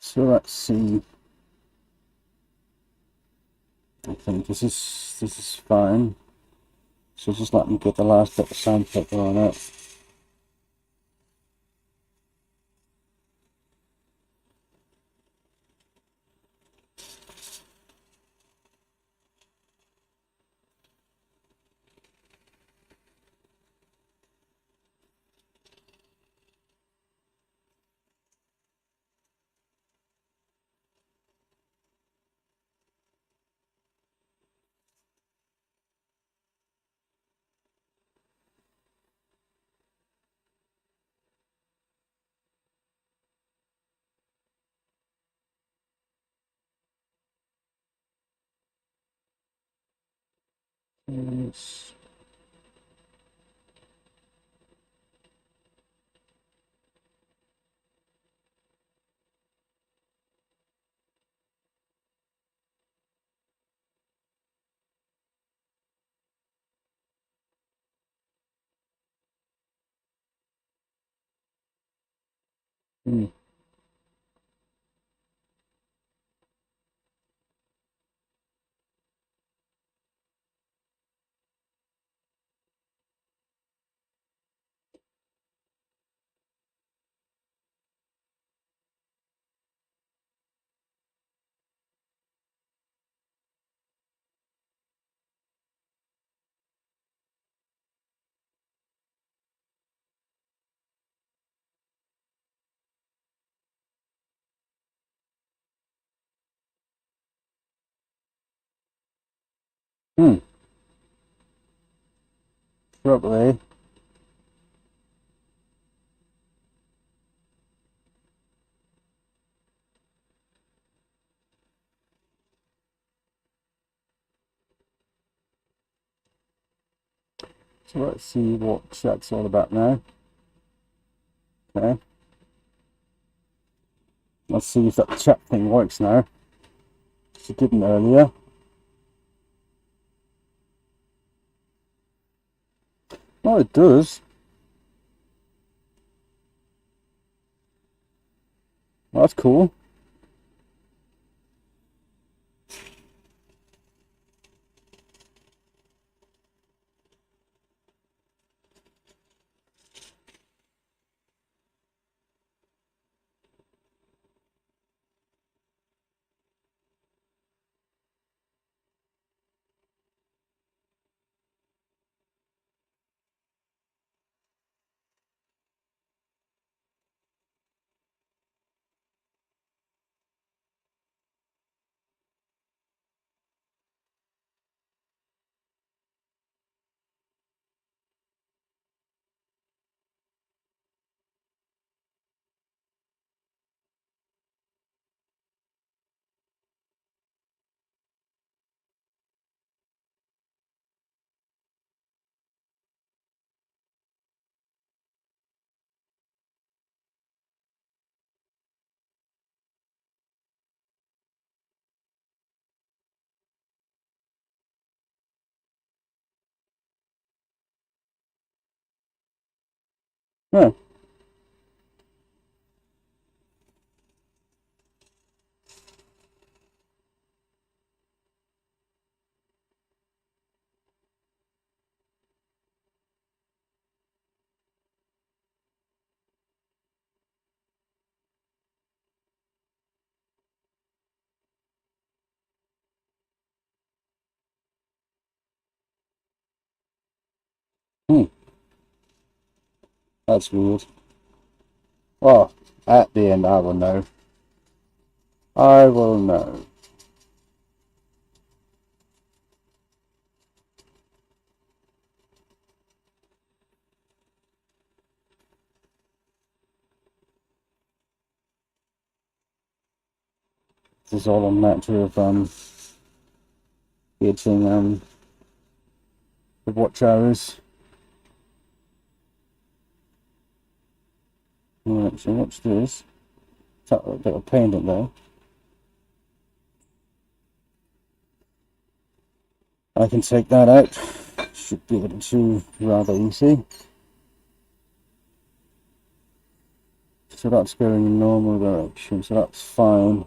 So let's see. I think this is fine. So just let me get the last bit of sandpaper on it. Yes. Hmm. Hmm. Probably. So let's see what that's all about now. Okay. Let's see if that chat thing works now. It didn't earlier. Oh, it does. Well, that's cool. Yeah. Hmm. That's weird. Well, at the end, I will know. I will know. This is all a matter of getting the watch hours. Right, so what's this? It's got a bit of pendant there. I can take that out. Should be able to rather easy. So that's going in normal direction, so that's fine.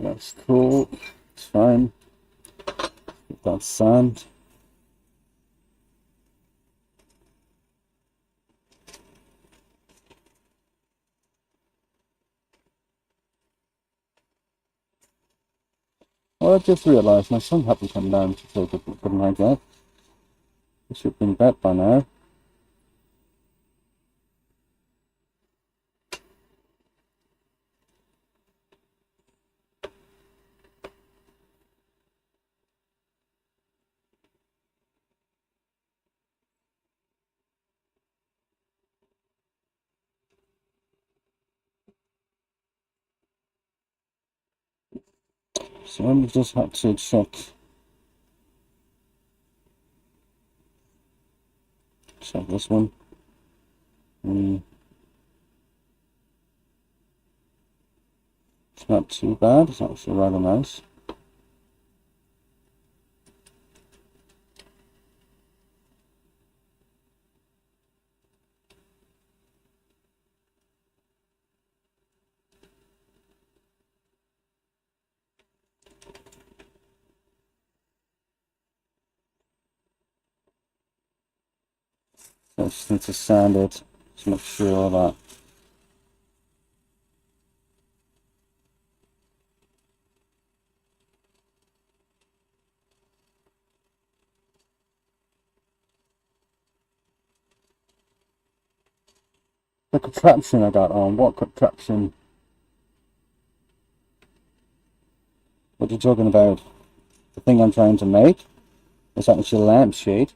That's cool. It's fine. That's sand. Well, I just realised my son hadn't come down to take a good night yet. He should have been in bed by now. So I just had to check this one. It's not too bad, it's actually rather nice. So I just need to sand it to make sure that the contraption I got on, what contraption? What are you talking about? The thing I'm trying to make is actually a lampshade.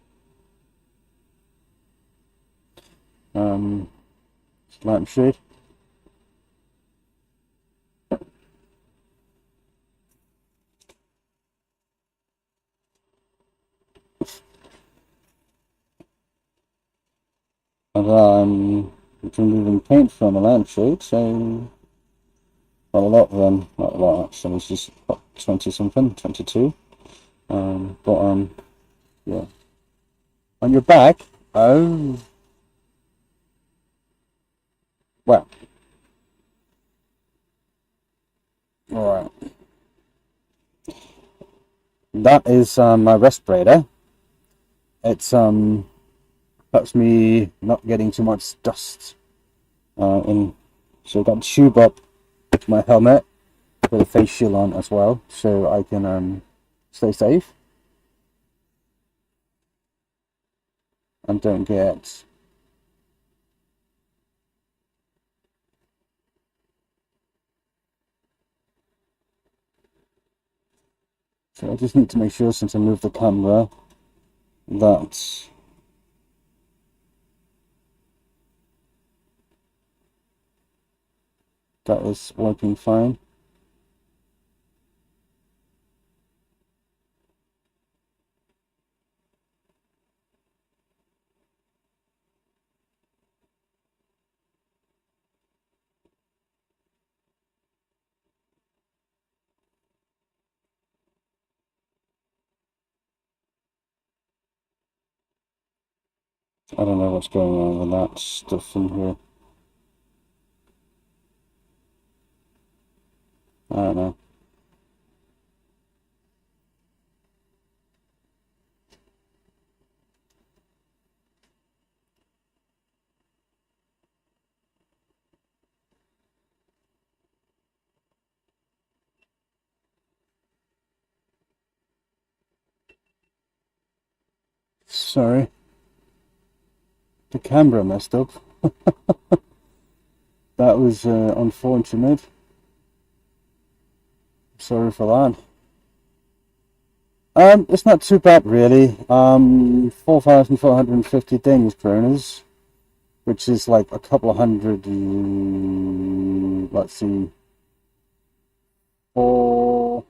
Lampshade. And I'm removing paint from a lampshade, so not a lot of them, not a lot actually, it's just what, 20 something, 22. Yeah. On your back? Oh, well, alright. That is my respirator. It's helps me not getting too much dust in. So I've got a tube up to my helmet with a face shield on as well, so I can stay safe and don't get. So I just need to make sure, since I move the camera, that that is working fine. I don't know what's going on with that stuff in here. I don't know. Sorry. The camera messed up. That was unfortunate. Sorry for that. It's not too bad really. 4,450 Danish kroners, which is like a couple of hundred. Let's see, four.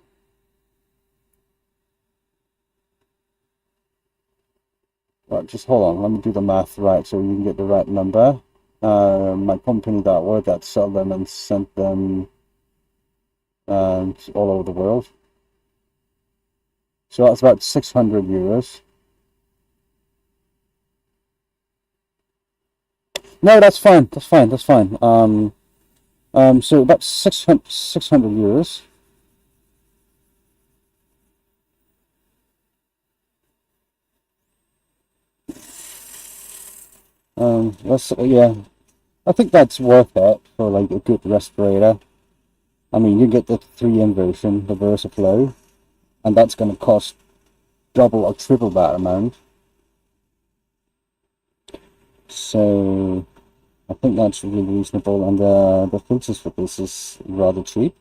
Right, just hold on. Let me do the math right so you can get the right number. My company that I work at sell them and sent them all over the world. So that's about 600 euros. No, that's fine. That's fine. That's fine. So about 600 euros. That's yeah. I think that's worth it for like a good respirator. I mean, you get the 3-in version, the VersaFlow, and that's going to cost double or triple that amount. So I think that's really reasonable, and the filters for this is rather cheap.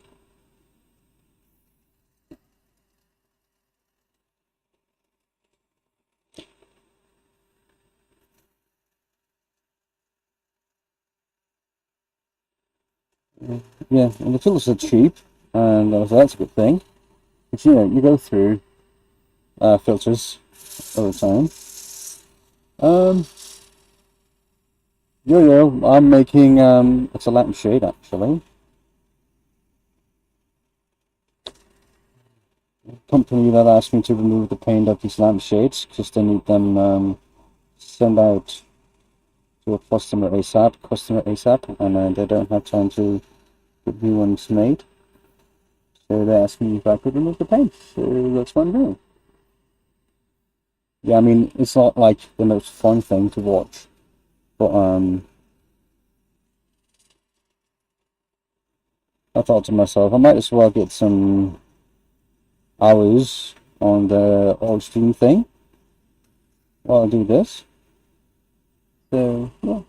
Yeah, and the filters are cheap, and so that's a good thing. But you know, you go through filters all the time. Um, I'm making it's a lampshade actually. Company that asked me to remove the paint of these lampshades because they need them sent out to a customer ASAP, and they don't have time to get new ones made. So they asked me if I could remove the paint. So that's what I'm doing. Yeah, I mean it's not like the most fun thing to watch, but I thought to myself I might as well get some hours on the old stream thing while I do this. So yeah.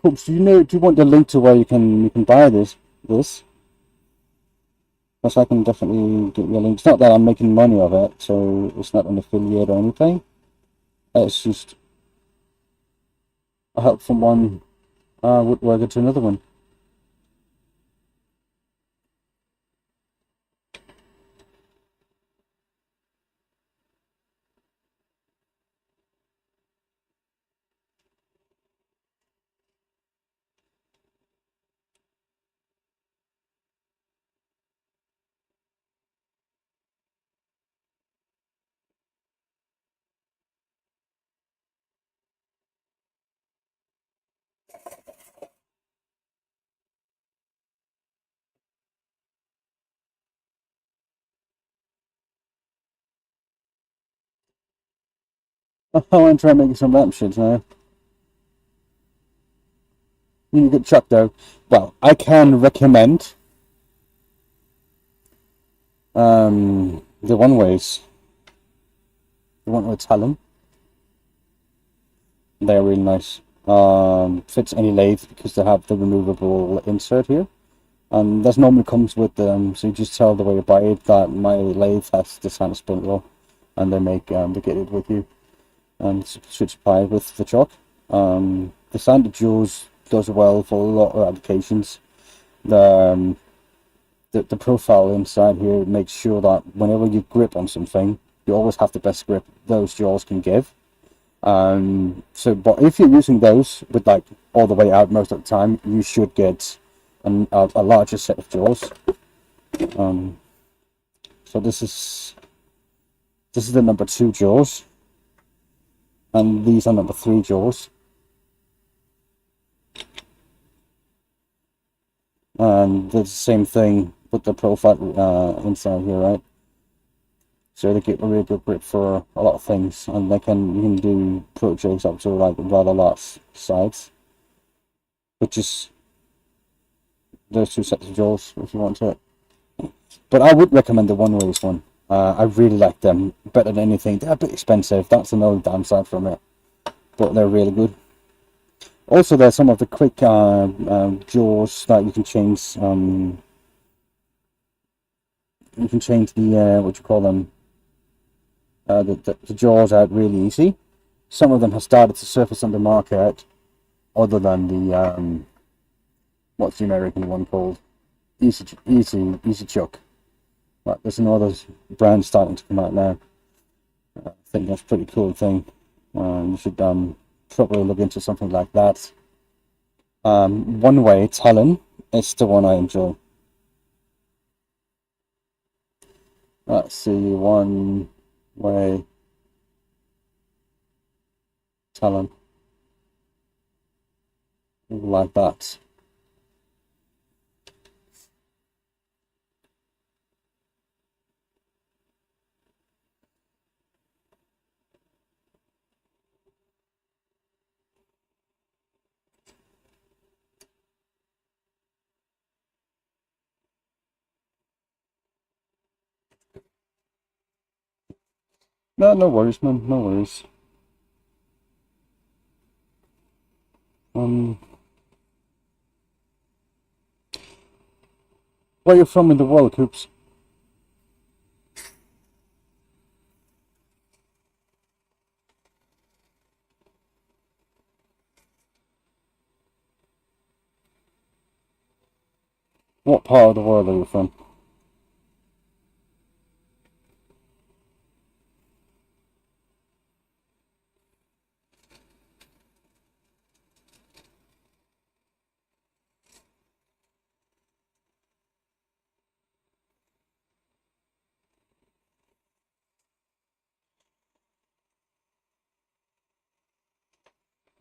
Cool. So do you want the link to where you can buy this? Because I can definitely get you a link. It's not that I'm making money of it, so it's not an affiliate or anything. It's just a help from one woodworker to another one. I want to try making some lampshades now. You get chucked though. Well, I can recommend the one ways. The one way Talon. They're really nice. Fits any lathe because they have the removable insert here. And this normally comes with them, so you just tell the way you buy it that my lathe has this kind of spindle, and they get it with you, and should supply it with the chalk. The standard jaws does well for a lot of applications. The profile inside here makes sure that whenever you grip on something, you always have the best grip those jaws can give. But if you're using those with like all the way out most of the time, you should get a larger set of jaws. So this is the number 2 jaws. and these are number 3 jaws. And the same thing with the profile inside here, right? So they get a really good grip for a lot of things, and you can do pro jigs up to like rather large sides, which is those 2 sets of jaws if you want to. But I would recommend the one raised one. I really like them better than anything. They're a bit expensive. That's another downside from it, but they're really good. Also, there's some of the quick jaws that you can change. You can change the what you call them. The jaws out really easy. Some of them have started to surface on the market, other than the what's the American one called? Easy Chuck. Right, there's another brand starting to come out now. I think that's a pretty cool thing. You should probably look into something like that. One way Talon is the one I enjoy. Let's see, one way Talon, like that. No, no worries, man. No worries. Where you from in the world, Coops? What part of the world are you from?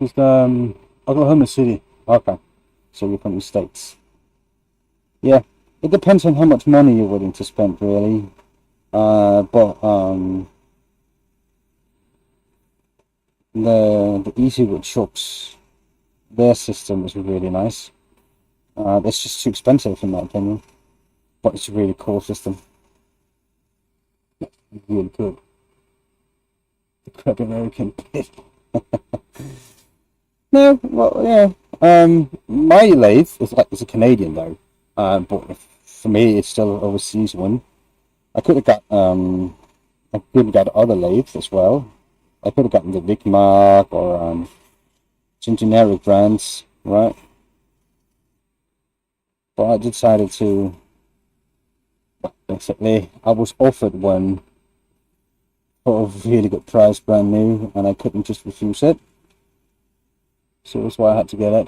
It's Oklahoma City. Okay, so you're from the States. Yeah, it depends on how much money you're willing to spend, really. But the Easy Wood Chucks, their system is really nice. It's just too expensive in my opinion, but it's a really cool system. Really good. The Crab American Pit. No, well, yeah. My lathe is like it's a Canadian though. But for me, it's still an overseas one. I could have got I could have got other lathes as well. I could have gotten the Big Mark or some generic brands, right? But I decided to basically I was offered one for a really good price, brand new, and I couldn't just refuse it. So that's why I had to get it.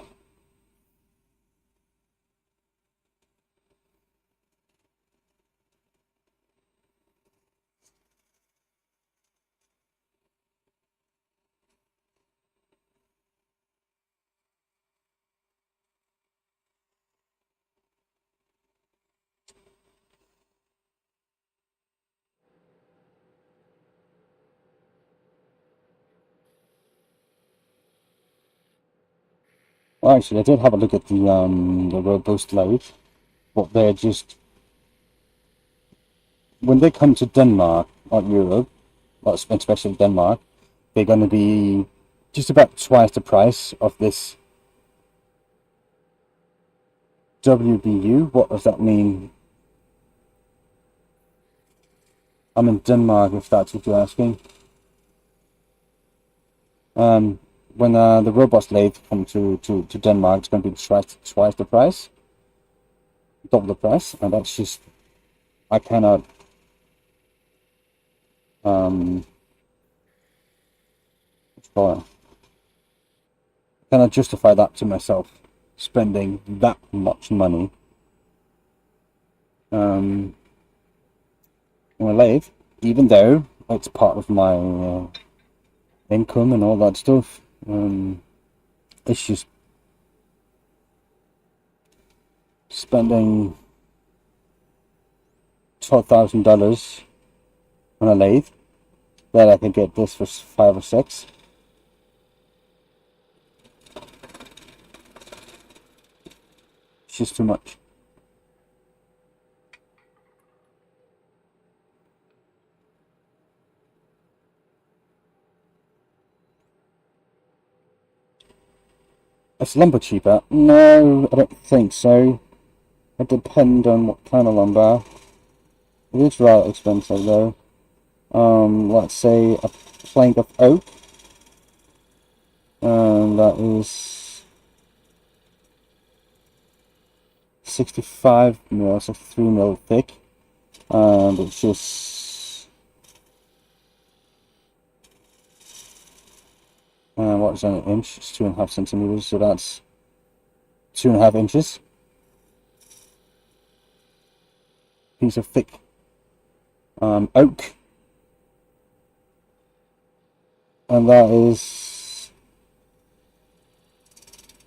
Well, actually, I did have a look at the robust lathe, but they're just when they come to Denmark or Europe, or especially Denmark, they're going to be just about twice the price of this WBU. What does that mean? I'm in Denmark, if that's what you're asking. When the robust lathe come to Denmark, it's going to be twice the price, double the price, and that's just I cannot I cannot justify that to myself, spending that much money on a lathe, even though it's part of my income and all that stuff. It's just spending $12,000 on a lathe that I could get this for 5 or 6. It's just too much. Is lumber cheaper? No, I don't think so. It depends on what kind of lumber. It is rather expensive though. Let's say a plank of oak. That is 65 mil, 63 mil thick. And it's just what is that, an inch? It's 2.5 centimeters, so that's 2.5 inches. Piece of thick oak, and that is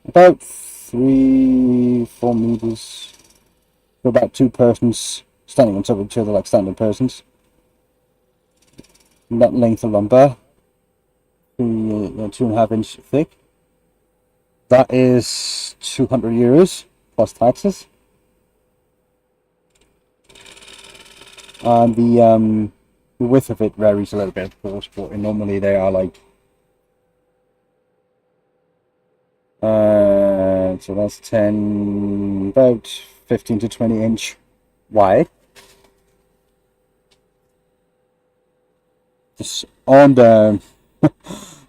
about 3-4 meters for about 2 persons standing on top of each other like standing persons. And that length of lumber, 2.5 inch thick. That is €200 plus taxes. And the width of it varies a little bit, of course, but normally they are like so that's 10, about 15 to 20 inch wide. Just on the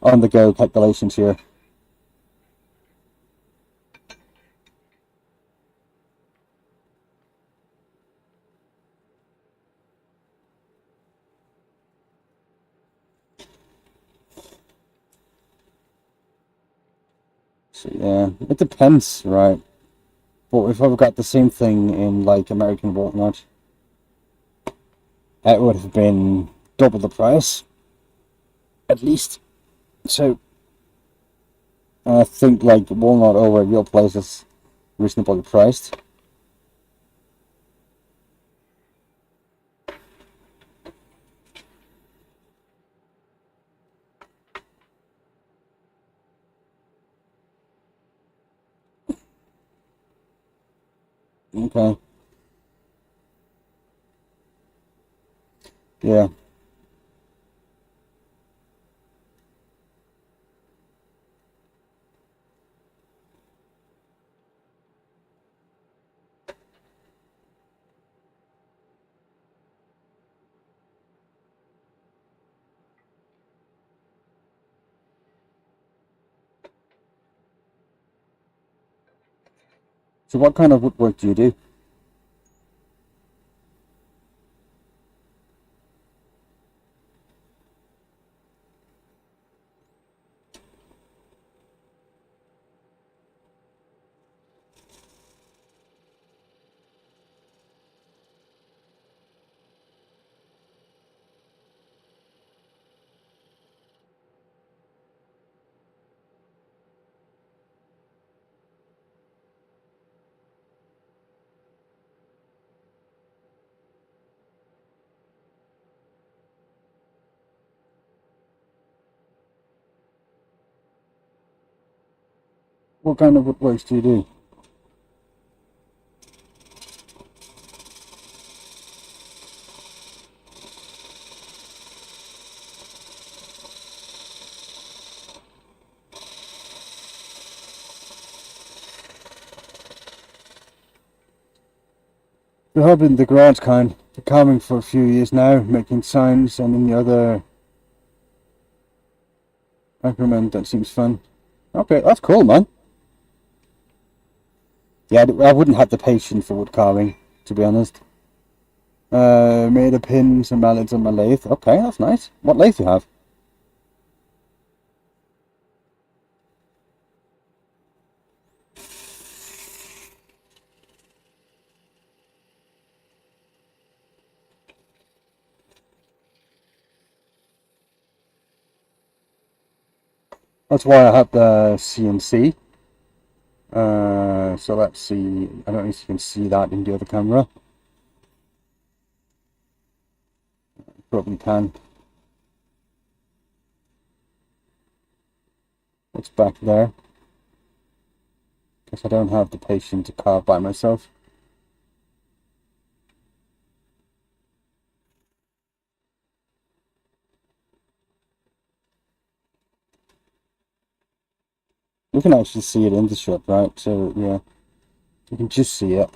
on the go calculations here. So yeah, it depends, right? But if I've got the same thing in like American walnut, it would have been double the price, at least. So I think like walnut over at your place is reasonably priced. Okay. Yeah. So what kind of woodwork do you do? What kind of woodworks do you do? I have been the garage kind, carving for a few years now, making signs and any other accoutrement that seems fun. Okay, that's cool, man. Yeah, I wouldn't have the patience for wood carving, to be honest. Made of pins and mallets on my lathe. Okay, that's nice. What lathe do you have? That's why I have the CNC. So let's see. I don't know if you can see that in the other camera. Probably can. It's back there. Because I don't have the patience to carve by myself. You can actually see it in the shot, right? So yeah, you can just see it.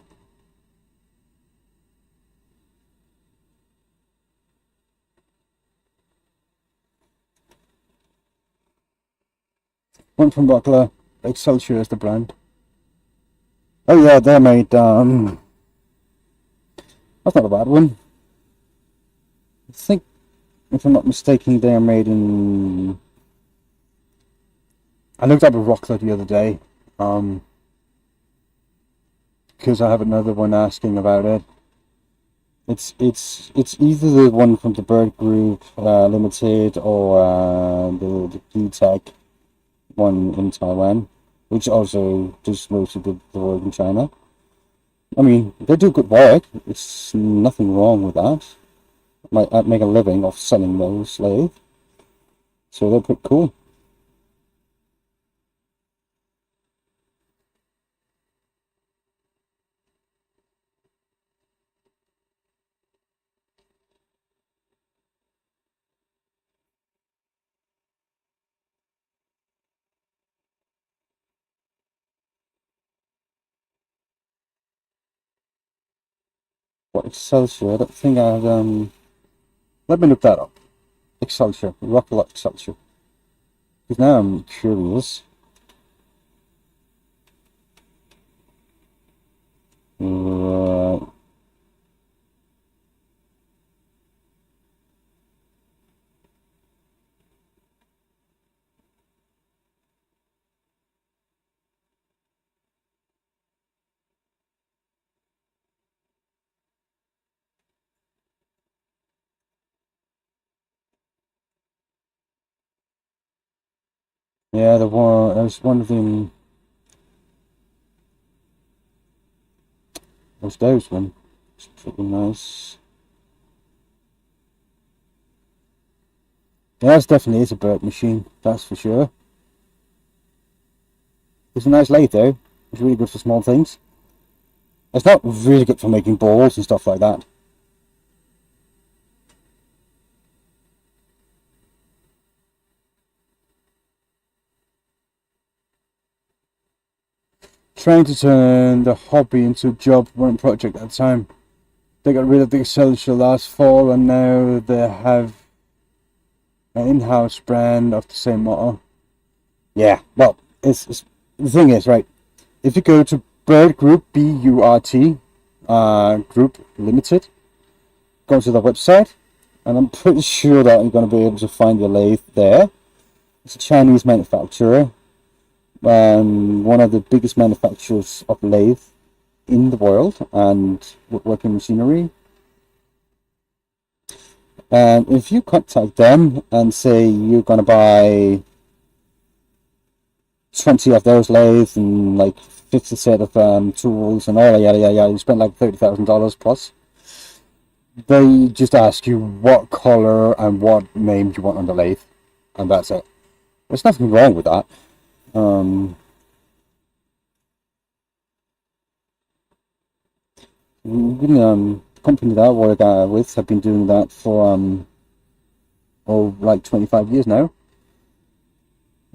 One from Buckler, Excelsior is the brand. Oh yeah, they're made, that's not a bad one. I think, if I'm not mistaken, they are made in, I looked up a Rockler the other day, because I have another one asking about it. It's either the one from the Bird Group Limited or the P-Tech one in Taiwan, which also does most of the work in China. I mean, they do good work. It's nothing wrong with that. I make a living off selling those lathe, so they're pretty cool. What Excelsior? I don't think I had. Let me look that up. Excelsior, Rockler Excelsior. Because now I'm curious. Right. Yeah, the one. There's one of them. There's those one. It's pretty nice. Yeah, that definitely is a bird machine. That's for sure. It's a nice lathe though. It's really good for small things. It's not really good for making balls and stuff like that. Trying to turn the hobby into a job, one project at a time. They got rid of the Excelsior last fall and now they have an in-house brand of the same model. Yeah, well, it's the thing is, right, if you go to Bird Group, B-U-R-T, Group Limited, go to the website, and I'm pretty sure that you're going to be able to find your lathe there. It's a Chinese manufacturer, one of the biggest manufacturers of lathe in the world and woodworking machinery. And if you contact them and say you're going to buy 20 of those lathes and like 50 set of tools and all yada yada yada, you spend like $30,000 plus. They just ask you what color and what name you want on the lathe, and that's it. There's nothing wrong with that. The company that I work with have been doing that for like 25 years now,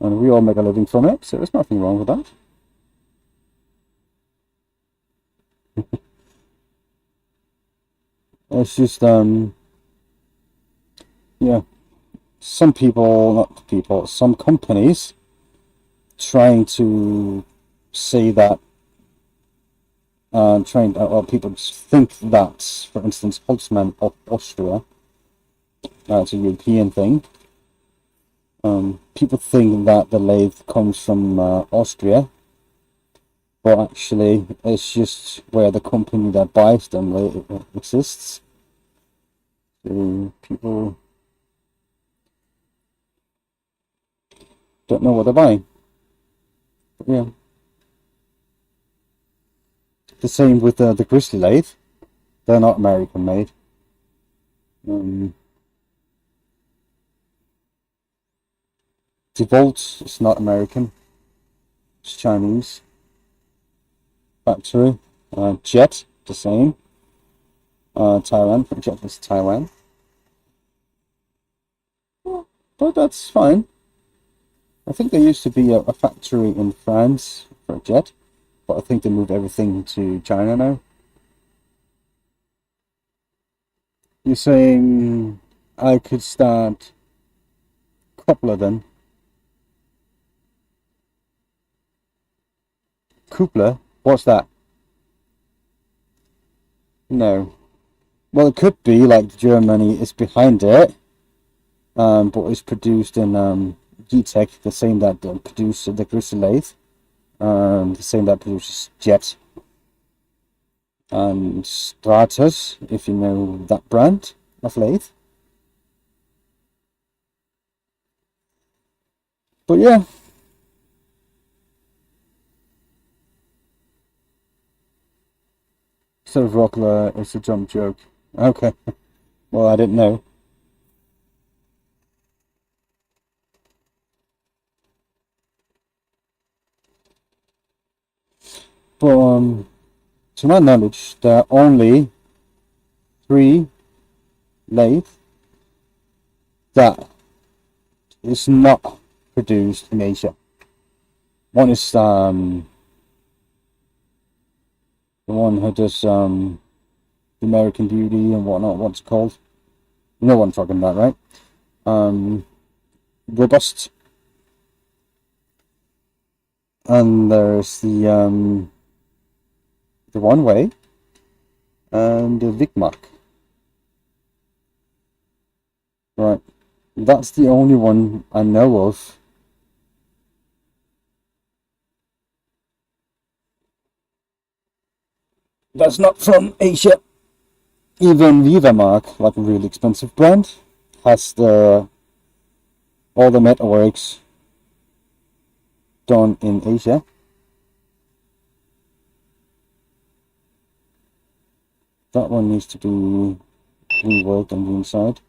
and we all make a living from it, so there's nothing wrong with that. It's just yeah, some people, not people, some companies trying to say that, people think that, for instance, Holzmann of Austria, it's a European thing. People think that the lathe comes from Austria, but actually it's just where the company that buys them exists. So people, don't know what they're buying. But yeah. The same with the Grizzly lathe. They're not American made. DeWalt is not American. It's Chinese factory. Jet, the same. Taiwan. Jet is Taiwan. But that's fine. I think there used to be a factory in France for a Jet, but I think they moved everything to China now. You're saying I could start a couple of them. Coupler? What's that? No. Well, it could be like Germany is behind it, but it's produced in G-Tech, the same that produced the Grizzly lathe, the same that produces Jet and Stratus, if you know that brand of lathe. But yeah. So Rockler is a jump joke. Okay. Well, I didn't know. But to my knowledge, there are only 3 lathes that is not produced in Asia. One is the one who does the American Beauty and whatnot. What's it called? You know what I'm talking about, right? Robust. And there's the One Way and the Vigmark. Right. That's the only one I know of. That's not from Asia. Even Vivamark, like a really expensive brand, has all the metalworks done in Asia. That one needs to be reworked on the inside.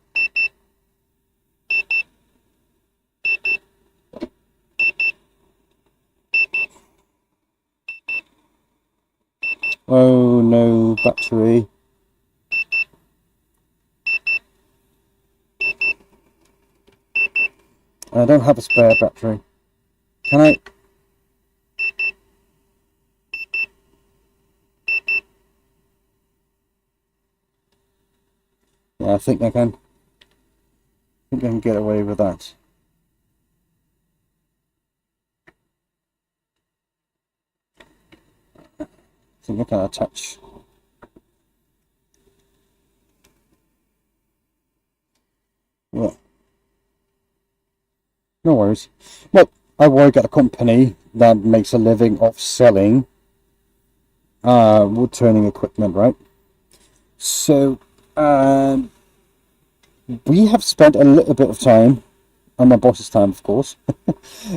Oh no, battery. I don't have a spare battery. Can I? Yeah, I think I can. I think I can get away with that. I think I can attach. Yeah. No worries. Well, I work at a company that makes a living of selling wood turning equipment, right? So we have spent a little bit of time, and my boss's time, of course,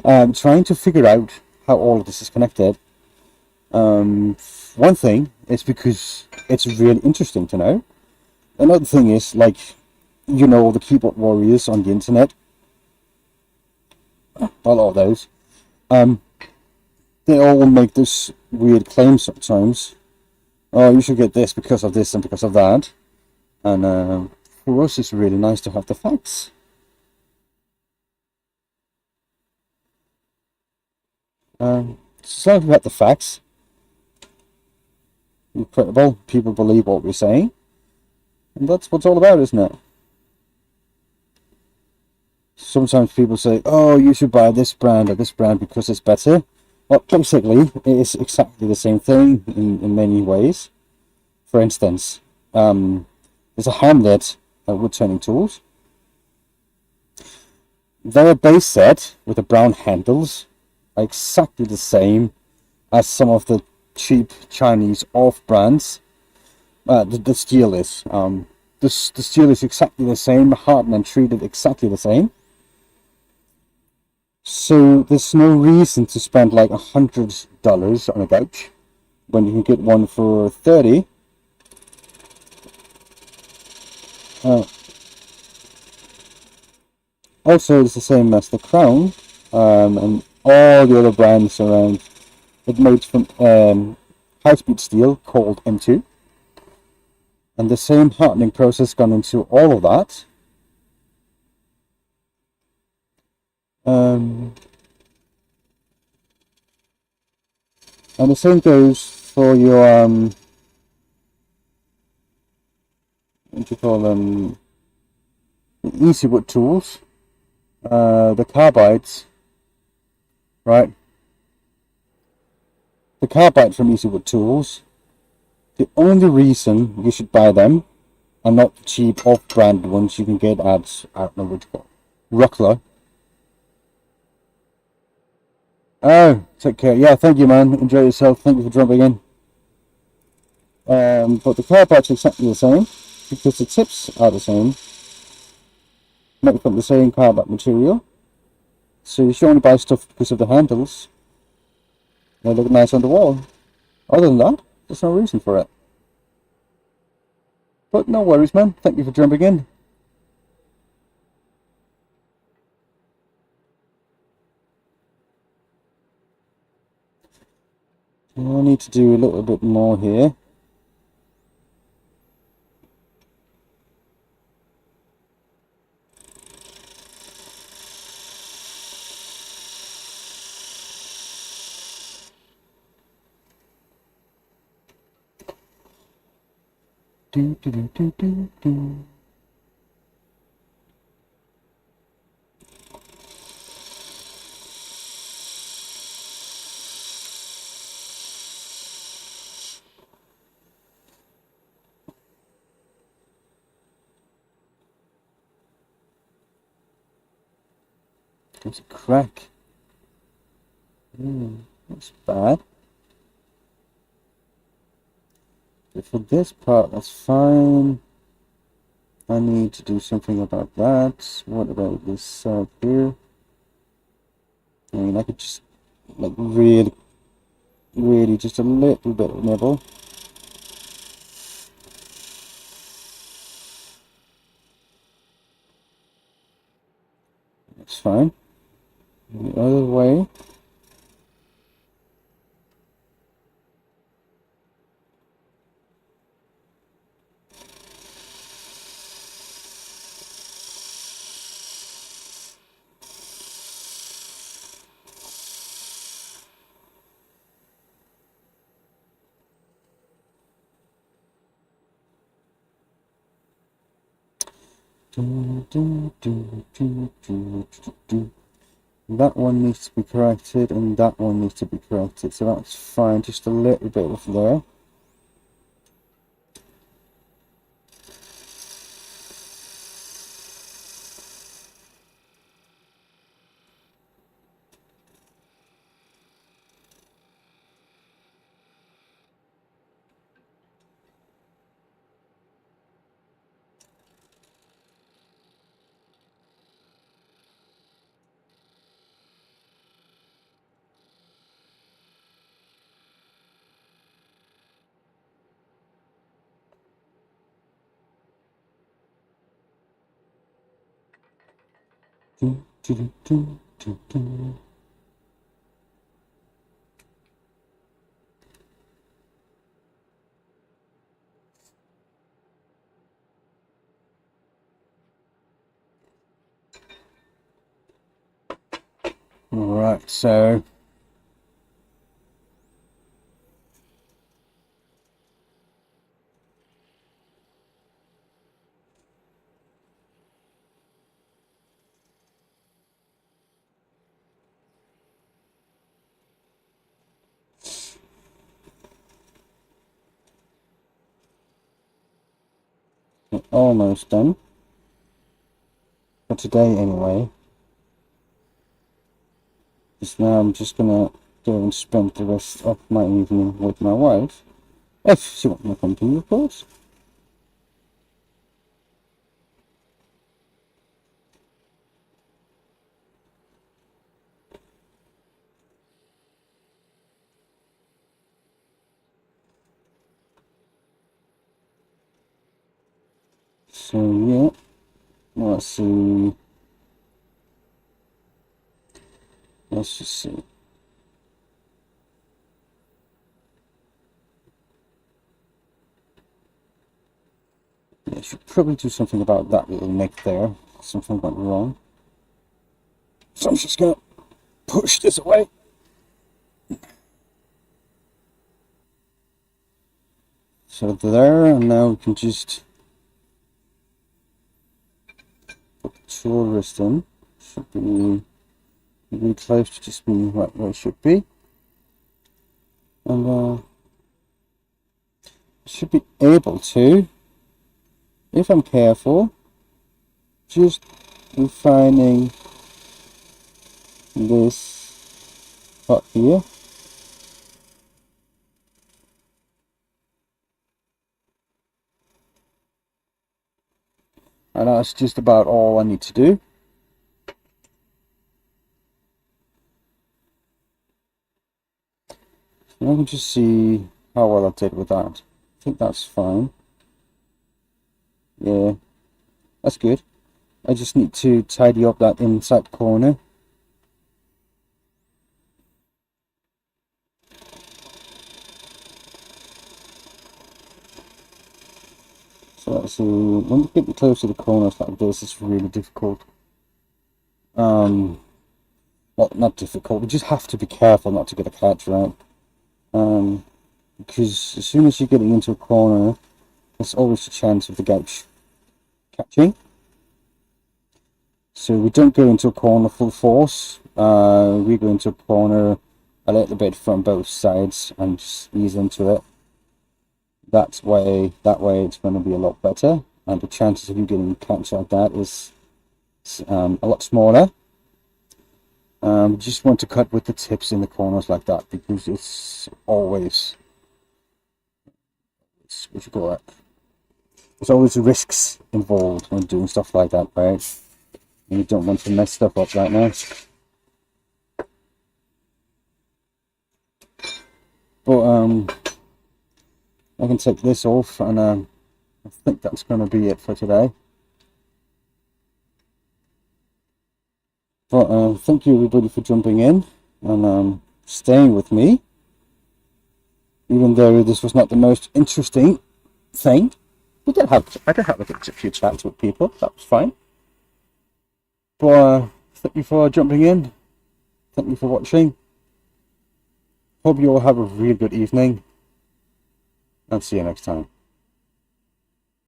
trying to figure out how all of this is connected. One thing is because it's really interesting to know. Another thing is, like, you know, the keyboard warriors on the internet, a lot of those, they all make this weird claim sometimes. Oh, you should get this because of this and because of that. And for us, it's really nice to have the facts. So we have the facts. Incredible. People believe what we're saying. And that's what it's all about, isn't it? Sometimes people say, oh, you should buy this brand or this brand because it's better. Well, basically, it is exactly the same thing in many ways. For instance, there's a Hamlet wood turning tools. Their base set with the brown handles are exactly the same as some of the cheap Chinese off brands. The steel is. The steel is exactly the same, hardened and treated exactly the same. So there's no reason to spend like $100 on a couch when you can get one for 30. Also, it's the same as the Crown, and all the other brands around. It's made from high-speed steel called M2, and the same hardening process gone into all of that. And the same goes for your what do you call them? The Easy Wood tools, the carbides, right? The carbide from Easy Wood tools. The only reason you should buy them are not the cheap off-brand ones you can get at, I don't know what you call it, Rockler. Oh, take care. Yeah, thank you, man. Enjoy yourself. Thank you for jumping in. But the carbides are exactly the same because the tips are the same, made from the same carbide material. So you should only buy stuff because of the handles. They look nice on the wall. Other than that, there's no reason for it. But no worries, man. Thank you for jumping in. I need to do a little bit more here. Do, do, do, do, do, do. There's a crack. That's bad. But for this part, that's fine. I need to do something about that. What about this side here? I mean, I could just, like, really just a little bit of nibble. That's fine. The other way. That one needs to be corrected, and that one needs to be corrected. So that's fine. Just a little bit of there. Right, so we're almost done. For today, anyway. Just now, I'm just gonna go and spend the rest of my evening with my wife. If she wants me to continue, of course. So yeah, let's see. Let's just see. Yeah, I should probably do something about that little nick there. Something went wrong. So I'm just gonna push this away. So there, and now we can just put the tool wrist in. Should be really close to just being right where it should be. And should be able to, if I'm careful, just refining this part here. And that's just about all I need to do. And I can just see how well I did with that. I think that's fine. Yeah, that's good. I just need to tidy up that inside corner. So that's when you get close to the corners like this, it's really difficult. Well, not difficult. We just have to be careful not to get a catch right. Because as soon as you're getting into a corner, there's always a chance of the gouge catching. So we don't go into a corner full force. We go into a corner a little bit from both sides and just ease into it. That way it's going to be a lot better, and the chances of you getting catch like that is a lot smaller. Just want to cut with the tips in the corners like that, because it's always, what you call it, there's always risks involved when doing stuff like that, right? And you don't want to mess stuff up right now. But I can take this off, and I think that's going to be it for today. But thank you everybody for jumping in and staying with me, even though this was not the most interesting thing. I did have a few chats with people. That was fine. But thank you for jumping in. Thank you for watching. Hope you all have a really good evening, and see you next time.